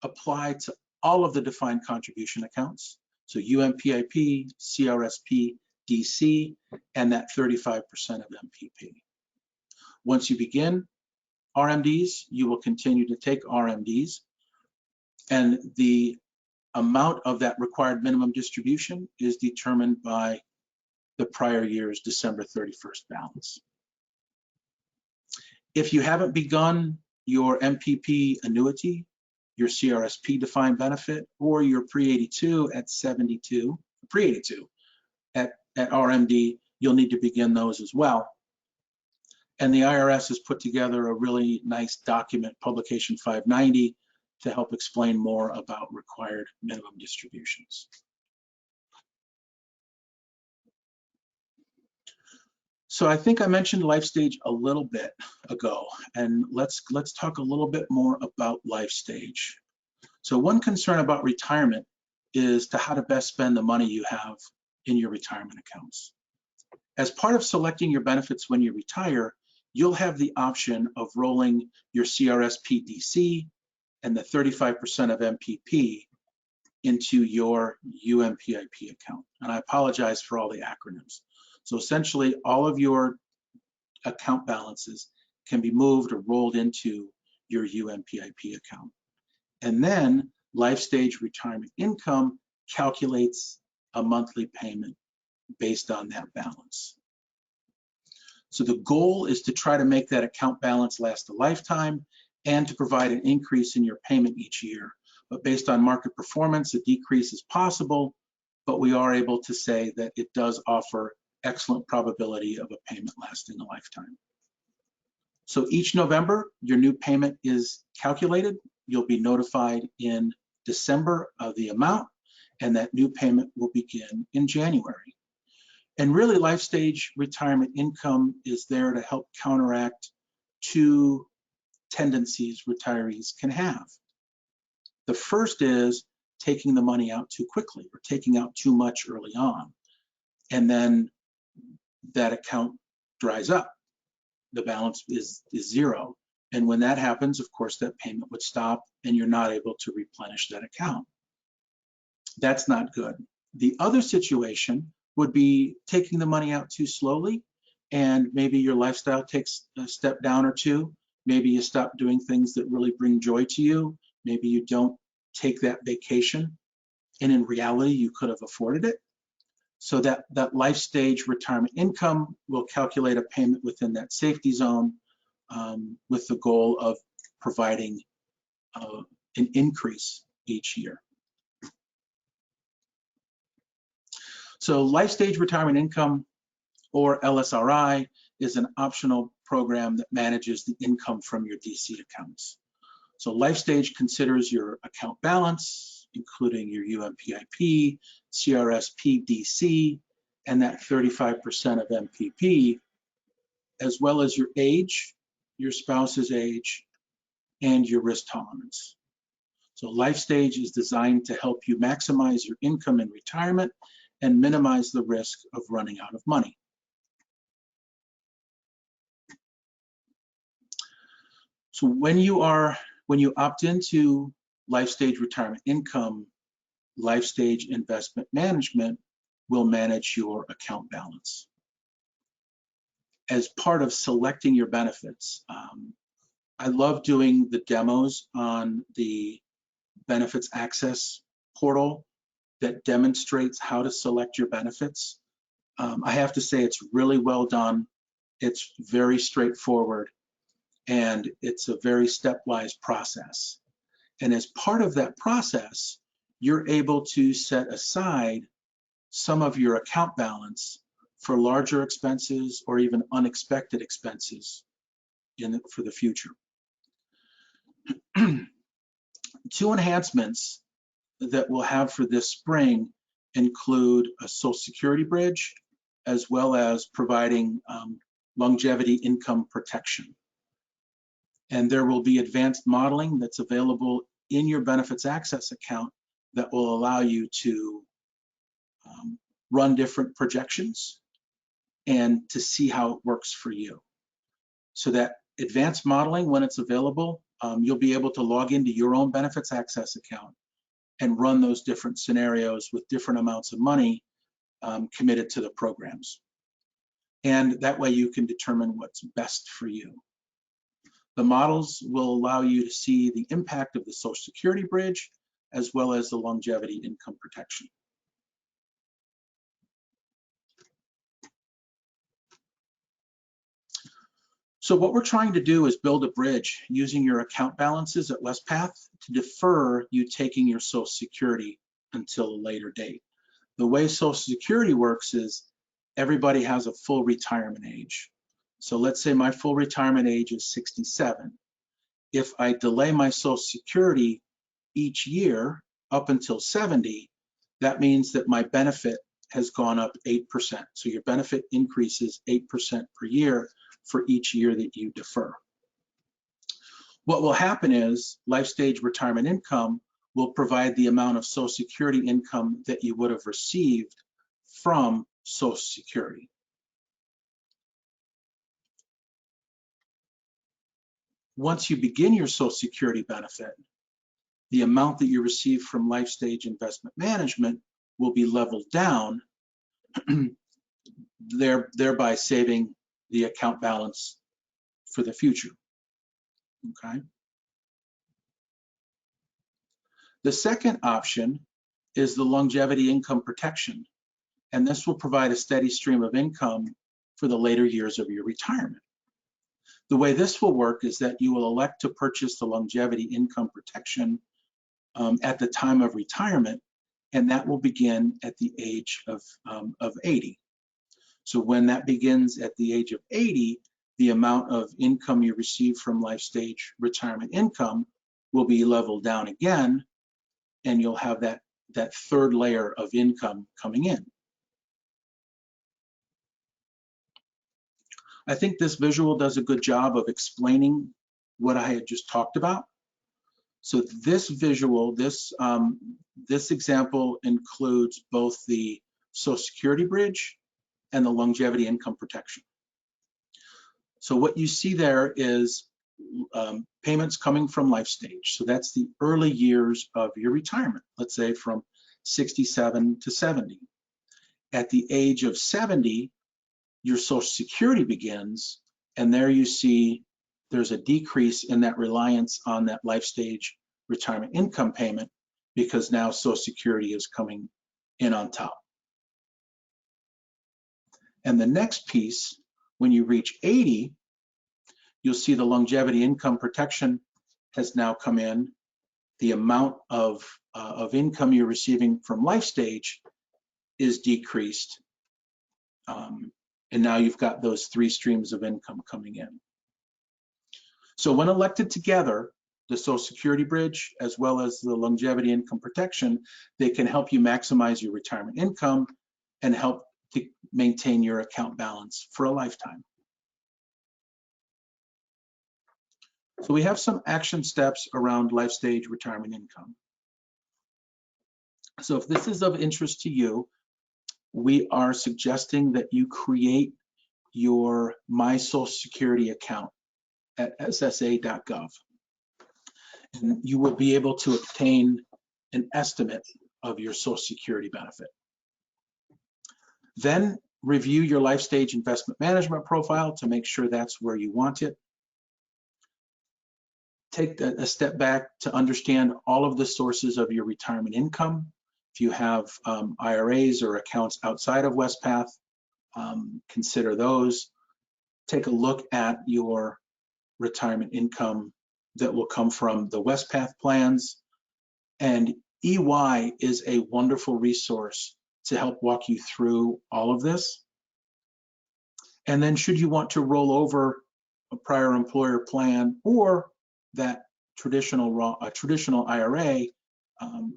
apply to all of the defined contribution accounts, so UMPIP, CRSP, DC, and that 35% of MPP. Once you begin RMDs, you will continue to take RMDs, and the amount of that required minimum distribution is determined by the prior year's December 31st balance. If you haven't begun your MPP annuity, your CRSP defined benefit, or your Pre82 at 72, Pre82 at RMD, you'll need to begin those as well. And the IRS has put together a really nice document, Publication 590, to help explain more about required minimum distributions. So I think I mentioned Lifestage a little bit ago, and let's talk a little bit more about Lifestage. So one concern about retirement is to how to best spend the money you have in your retirement accounts. As part of selecting your benefits when you retire, you'll have the option of rolling your CRSP DC and the 35% of MPP into your UMPIP account. And I apologize for all the acronyms. So essentially, all of your account balances can be moved or rolled into your UMPIP account. And then Lifestage Retirement Income calculates a monthly payment based on that balance. So the goal is to try to make that account balance last a lifetime and to provide an increase in your payment each year. But based on market performance, a decrease is possible, but we are able to say that it does offer excellent probability of a payment lasting a lifetime. So each November, your new payment is calculated. You'll be notified in December of the amount, and that new payment will begin in January. And really, Lifestage Retirement Income is there to help counteract two tendencies retirees can have. The first is taking the money out too quickly or taking out too much early on. And then that account dries up. The balance is zero. And when that happens, of course, that payment would stop and you're not able to replenish that account. That's not good. The other situation would be taking the money out too slowly, and maybe your lifestyle takes a step down or two. Maybe you stop doing things that really bring joy to you. Maybe you don't take that vacation, and in reality, you could have afforded it. So that Lifestage Retirement Income will calculate a payment within that safety zone with the goal of providing an increase each year. So Lifestage Retirement Income, or LSRI, is an optional program that manages the income from your DC accounts. So Lifestage considers your account balance, including your UMPIP, CRSP DC, and that 35% of MPP, as well as your age, your spouse's age, and your risk tolerance. So Lifestage is designed to help you maximize your income in retirement and minimize the risk of running out of money. So when you opt into Lifestage Retirement Income, Lifestage Investment Management will manage your account balance. As part of selecting your benefits, I love doing the demos on the Benefits Access portal that demonstrates how to select your benefits. I have to say it's really well done. It's very straightforward, and it's a very stepwise process. And as part of that process, you're able to set aside some of your account balance for larger expenses or even unexpected expenses for the future. Two enhancements that we'll have for this spring include a Social Security bridge, as well as providing longevity income protection. And there will be advanced modeling that's available in your Benefits Access account that will allow you to run different projections and to see how it works for you. So that advanced modeling, when it's available, you'll be able to log into your own Benefits Access account and run those different scenarios with different amounts of money committed to the programs. And that way you can determine what's best for you. The models will allow you to see the impact of the Social Security bridge, as well as the longevity income protection. So what we're trying to do is build a bridge using your account balances at Wespath to defer you taking your Social Security until a later date. The way Social Security works is everybody has a full retirement age. So let's say my full retirement age is 67. If I delay my Social Security each year up until 70, that means that my benefit has gone up 8%. So your benefit increases 8% per year for each year that you defer. What will happen is Lifestage Retirement Income will provide the amount of Social Security income that you would have received from Social Security. once you begin your Social Security benefit, the amount that you receive from Lifestage Investment Management will be leveled down, thereby saving the account balance for the future. Okay. The second option is the longevity income protection, and this will provide a steady stream of income for the later years of your retirement. The way this will work is that you will elect to purchase the longevity income protection at the time of retirement, and that will begin at the age of 80. So when that begins at the age of 80, the amount of income you receive from Lifestage retirement income will be leveled down again, and you'll have that third layer of income coming in. I think this visual does a good job of explaining what I had just talked about. So this visual, this example includes both the Social Security bridge and the longevity income protection. So what you see there is payments coming from Lifestage. So that's the early years of your retirement, let's say from 67 to 70. At the age of 70, your Social Security begins, and there you see there's a decrease in that reliance on that Lifestage retirement income payment because now Social Security is coming in on top. And the next piece, when you reach 80, you'll see the longevity income protection has now come in. The amount of income you're receiving from Lifestage is decreased. And now you've got those three streams of income coming in. So when elected together, the Social Security bridge as well as the longevity income protection, they can help you maximize your retirement income and help to maintain your account balance for a lifetime. So we have some action steps around Lifestage retirement income. So if this is of interest to you, we are suggesting that you create your My Social Security account at ssa.gov. And you will be able to obtain an estimate of your Social Security benefit. Then review your Lifestage investment management profile to make sure that's where you want it. Take a step back to understand all of the sources of your retirement income. If you have IRAs or accounts outside of Wespath, consider those. Take a look at your retirement income that will come from the Wespath plans. And EY is a wonderful resource to help walk you through all of this. And then should you want to roll over a prior employer plan or that traditional IRA,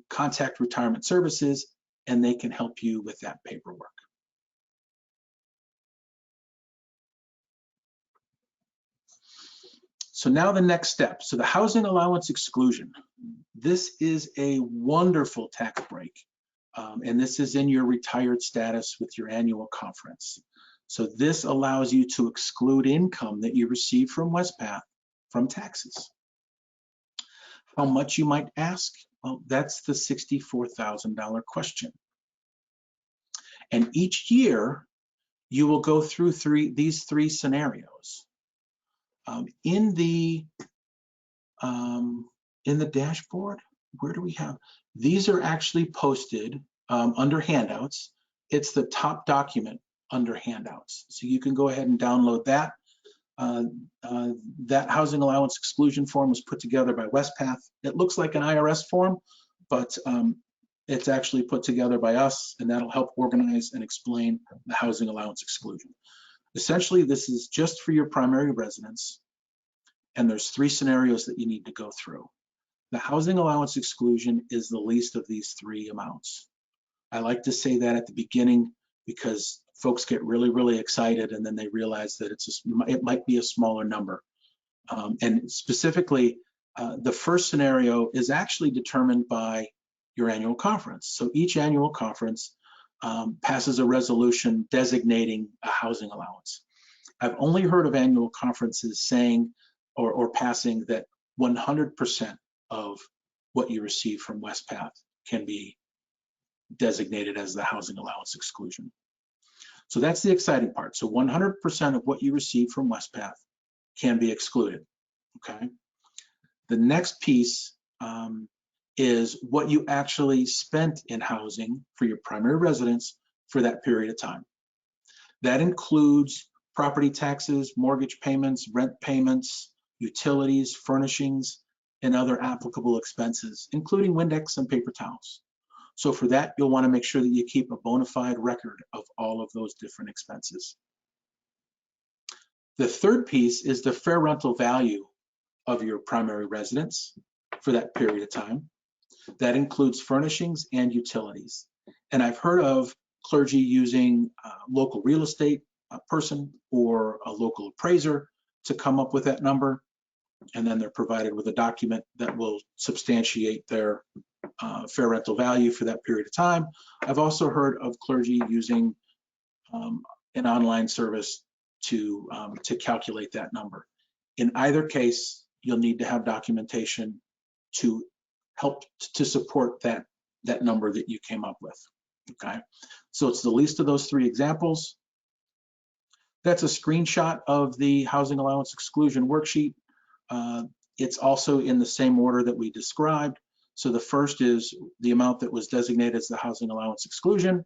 contact Retirement Services, and they can help you with that paperwork. So now the next step. So the housing allowance exclusion. This is a wonderful tax break. And this is in your retired status with your annual conference. So this allows you to exclude income that you receive from Wespath from taxes. How much, you might ask? Well, that's the $64,000 question. And each year, you will go through these three scenarios. In the dashboard, where do we have? These are actually posted under handouts. It's the top document under handouts. So you can go ahead and download that. That housing allowance exclusion form was put together by Wespath. It looks like an IRS form, but it's actually put together by us, and that'll help organize and explain the housing allowance exclusion. Essentially, this is just for your primary residence, and there's three scenarios that you need to go through. The housing allowance exclusion is the least of these three amounts. I like to say that at the beginning because folks get really, really excited, and then they realize that it might be a smaller number. And specifically, the first scenario is actually determined by your annual conference. So each annual conference passes a resolution designating a housing allowance. I've only heard of annual conferences saying or passing that 100% of what you receive from Wespath can be designated as the housing allowance exclusion. So that's the exciting part. So 100% of what you receive from Wespath can be excluded, okay? The next piece is what you actually spent in housing for your primary residence for that period of time. That includes property taxes, mortgage payments, rent payments, utilities, furnishings, and other applicable expenses, including Windex and paper towels. So for that, you'll want to make sure that you keep a bona fide record of all of those different expenses. The third piece is the fair rental value of your primary residence for that period of time. That includes furnishings and utilities. And I've heard of clergy using a local real estate person or a local appraiser to come up with that number. And then they're provided with a document that will substantiate their fair rental value for that period of time. I've also heard of clergy using an online service to calculate that number. In either case, you'll need to have documentation to help to support that number that you came up with, okay? So it's the least of those three examples. That's a screenshot of the housing allowance exclusion worksheet. It's also in the same order that we described. So the first is the amount that was designated as the housing allowance exclusion.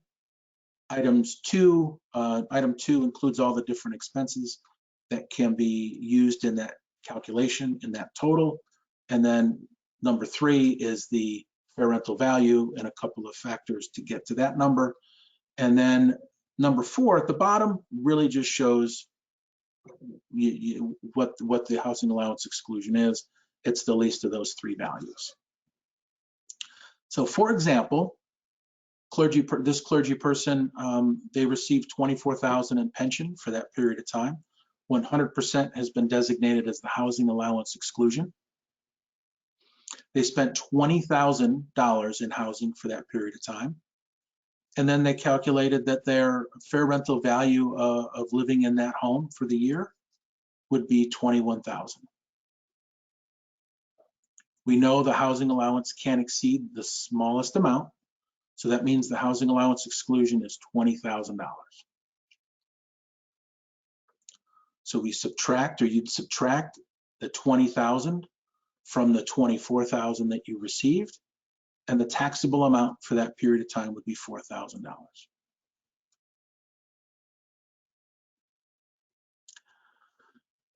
Item two includes all the different expenses that can be used in that calculation, in that total. And then number three is the fair rental value and a couple of factors to get to that number. And then number four at the bottom really just shows what the housing allowance exclusion is. It's the least of those three values. So for example, this clergy person, they received $24,000 in pension for that period of time. 100% has been designated as the housing allowance exclusion. They spent $20,000 in housing for that period of time. And then they calculated that their fair rental value of living in that home for the year would be $21,000. We know the housing allowance can't exceed the smallest amount. So that means the housing allowance exclusion is $20,000. So we subtract, or you'd subtract the $20,000 from the $24,000 that you received, and the taxable amount for that period of time would be $4,000.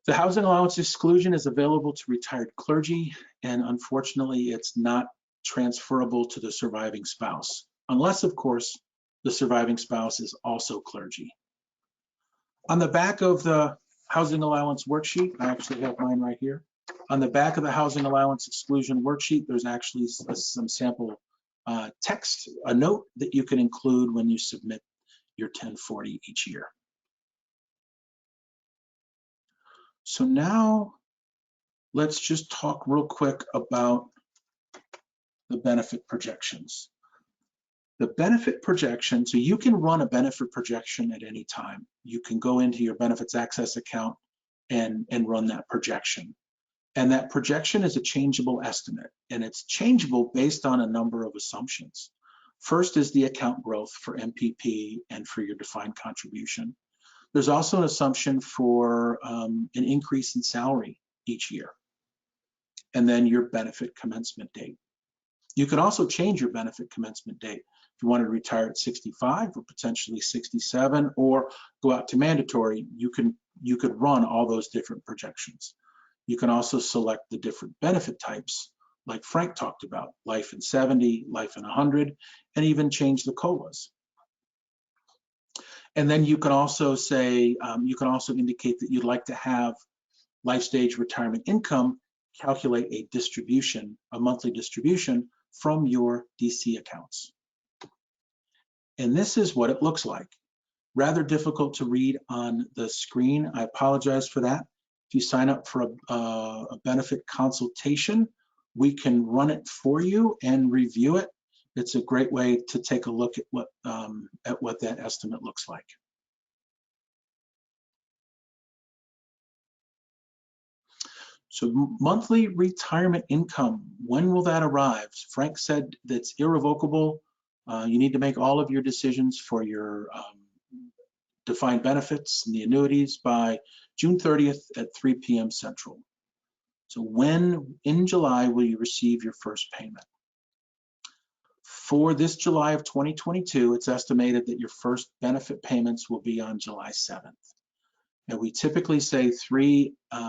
The housing allowance exclusion is available to retired clergy, and unfortunately, it's not transferable to the surviving spouse, unless, of course, the surviving spouse is also clergy. On the back of the housing allowance worksheet, I actually have mine right here. On the back of the housing allowance exclusion worksheet, there's actually some sample text, a note that you can include when you submit your 1040 each year. So now let's just talk real quick about the benefit projections. The benefit projection, so you can run a benefit projection at any time. You can go into your benefits access account and run that projection. And that projection is a changeable estimate, and it's changeable based on a number of assumptions. First is the account growth for MPP and for your defined contribution. There's also an assumption for an increase in salary each year, and then your benefit commencement date. You can also change your benefit commencement date. If you want to retire at 65 or potentially 67 or go out to mandatory, you could run all those different projections. You can also select the different benefit types like Frank talked about, life in 70, life in 100, and even change the COLAs. And then you can also say, you can also indicate that you'd like to have Lifestage retirement income calculate a distribution, a monthly distribution from your DC accounts. And this is what it looks like. Rather difficult to read on the screen. I apologize for that. If you sign up for a benefit consultation, we can run it for you and review it. It's a great way to take a look at what that estimate looks like. So monthly retirement income, when will that arrive? Frank said that's irrevocable. You need to make all of your decisions for your defined benefits and the annuities by June 30th at 3 p.m. Central. So when in July will you receive your first payment? For this July of 2022, it's estimated that your first benefit payments will be on July 7th. And we typically say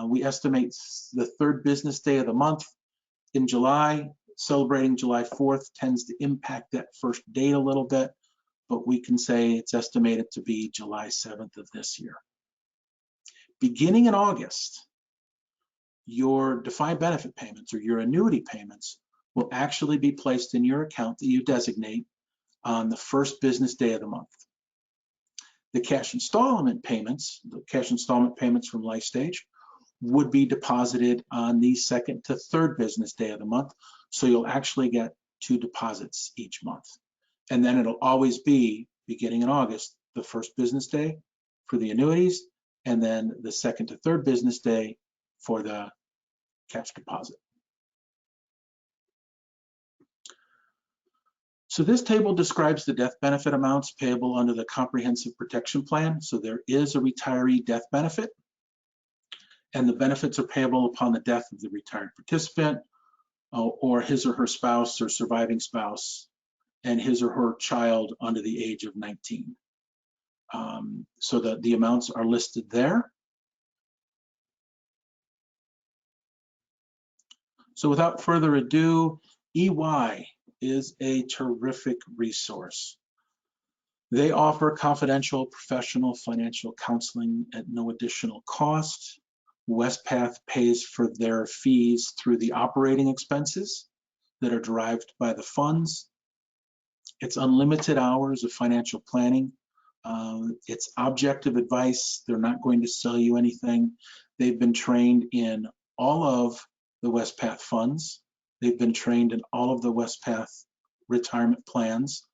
we estimate the third business day of the month in July. Celebrating July 4th tends to impact that first date a little bit, but we can say it's estimated to be July 7th of this year. Beginning in August, your defined benefit payments or your annuity payments will actually be placed in your account that you designate on the first business day of the month. The cash installment payments from Lifestage would be deposited on the second to third business day of the month. So you'll actually get 2 deposits each month. And then it'll always be, beginning in August, the first business day for the annuities, and then the second to third business day for the cash deposit. So this table describes the death benefit amounts payable under the Comprehensive Protection Plan. So there is a retiree death benefit, and the benefits are payable upon the death of the retired participant or his or her spouse or surviving spouse and his or her child under the age of 19. So that the amounts are listed there. So without further ado, EY is a terrific resource. They offer confidential professional financial counseling at no additional cost. Wespath pays for their fees through the operating expenses that are derived by the funds. It's unlimited hours of financial planning. It's objective advice. They're not going to sell you anything. They've been trained in all of the Wespath funds. They've been trained in all of the Wespath retirement plans,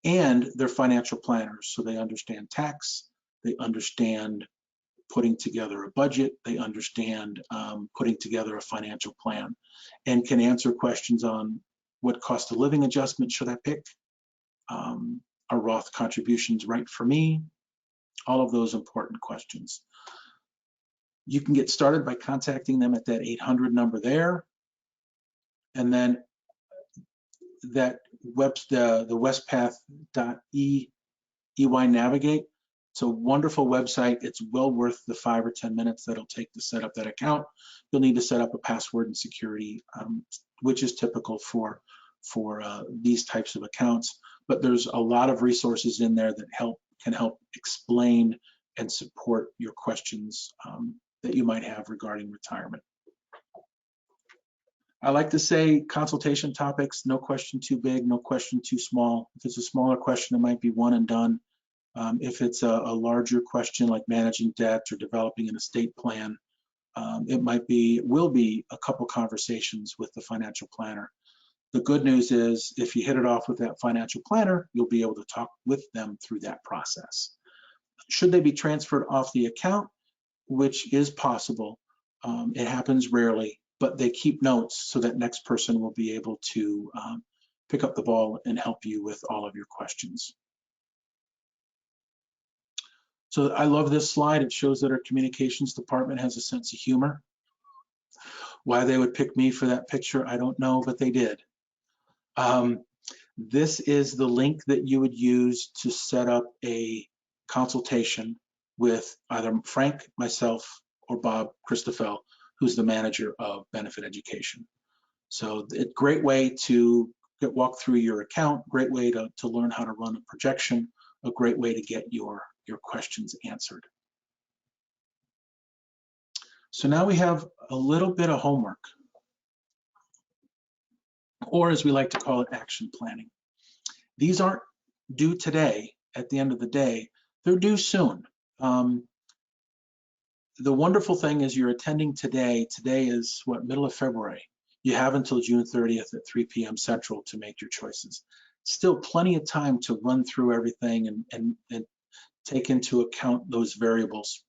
and they're financial planners. So they understand tax, they understand putting together a budget, they understand putting together a financial plan, and can answer questions on what cost of living adjustment should I pick? Are Roth contributions right for me? All of those important questions. You can get started by contacting them at that 800 number there. And then that the Wespath.EY Navigate. It's a wonderful website. It's well worth the 5 or 10 minutes that it'll take to set up that account. You'll need to set up a password and security, which is typical for these types of accounts. But there's a lot of resources in there that can help explain and support your questions that you might have regarding retirement. I like to say consultation topics, no question too big, no question too small. If it's a smaller question, it might be one and done. If it's a larger question like managing debt or developing an estate plan, it will be a couple conversations with the financial planner. The good news is if you hit it off with that financial planner, you'll be able to talk with them through that process. Should they be transferred off the account, which is possible, it happens rarely, but they keep notes so that next person will be able to pick up the ball and help you with all of your questions. So I love this slide. It shows that our communications department has a sense of humor. Why they would pick me for that picture, I don't know, but they did. This is the link that you would use to set up a consultation with either Frank, myself, or Bob Christoffel, who's the manager of benefit education. So it's a great way to walk through your account, great way to learn how to run a projection, a great way to get your questions answered. So now we have a little bit of homework, or as we like to call it, action planning. These aren't due today at the end of the day, they're due soon. The wonderful thing is you're attending today. Today is what, middle of February. You have until June 30th at 3 p.m. Central to make your choices. Still plenty of time to run through everything and take into account those variables.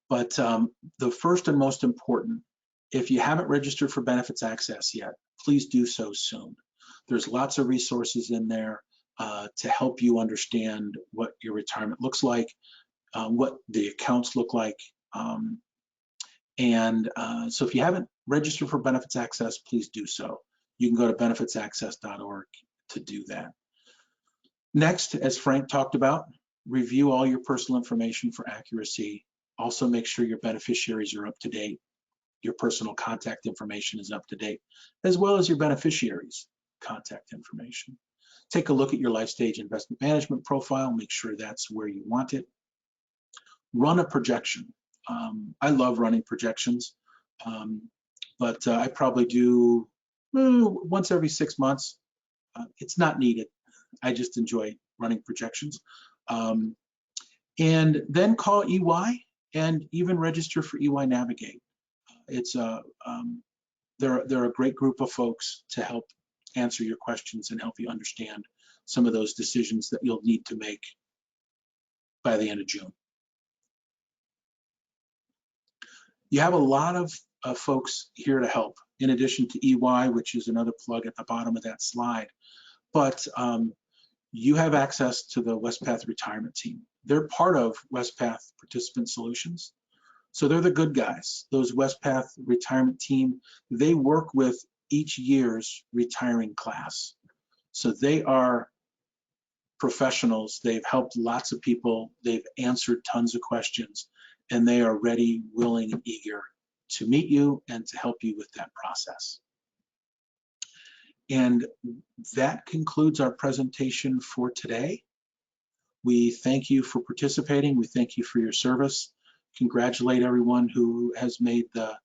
But the first and most important, if you haven't registered for benefits access yet, please do so soon. There's lots of resources in there to help you understand what your retirement looks like, what the accounts look like. So if you haven't registered for benefits access, please do so. You can go to benefitsaccess.org to do that. Next, as Frank talked about, review all your personal information for accuracy. Also make sure your beneficiaries are up to date. Your personal contact information is up to date, as well as your beneficiaries' contact information. Take a look at your Lifestage investment management profile, make sure that's where you want it. Run a projection. I love running projections, but I probably do once every 6 months. It's not needed. I just enjoy running projections. And then call EY and even register for EY Navigate. They're a great group of folks to help answer your questions and help you understand some of those decisions that you'll need to make by the end of June. You have a lot of folks here to help, in addition to EY, which is another plug at the bottom of that slide. But you have access to the Wespath retirement team. They're part of Wespath Participant Solutions. So they're the good guys. Those Wespath retirement team, they work with each year's retiring class. So they are professionals. They've helped lots of people. They've answered tons of questions, and they are ready, willing, and eager to meet you and to help you with that process. And that concludes our presentation for today. We thank you for participating. We thank you for your service. Congratulate everyone who has made the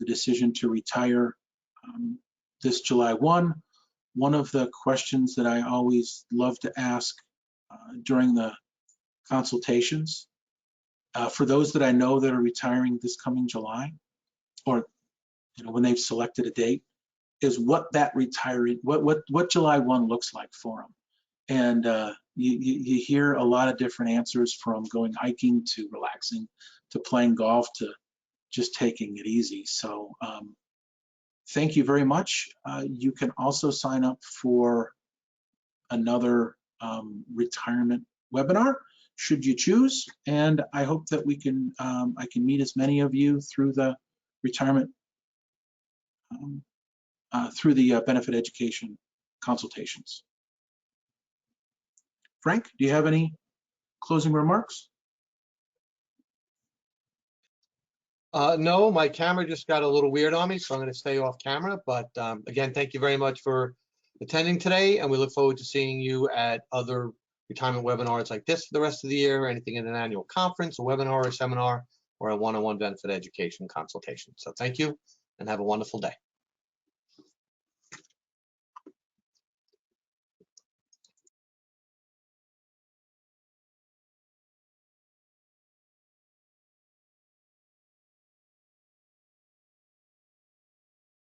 decision to retire this July 1. One of the questions that I always love to ask during the consultations, for those that I know that are retiring this coming July, or when they've selected a date, is what that retirement, what July 1 looks like for them. And you hear a lot of different answers, from going hiking to relaxing to playing golf to just taking it easy. So thank you very much. You can also sign up for another retirement webinar should you choose. And I hope that we can, I can meet as many of you through the retirement, through the benefit education consultations. Frank, do you have any closing remarks? No, my camera just got a little weird on me, so I'm going to stay off camera. But again, thank you very much for attending today, and we look forward to seeing you at other retirement webinars like this for the rest of the year, anything in an annual conference, a webinar, or a seminar, or a one-on-one benefit education consultation. So thank you, and have a wonderful day.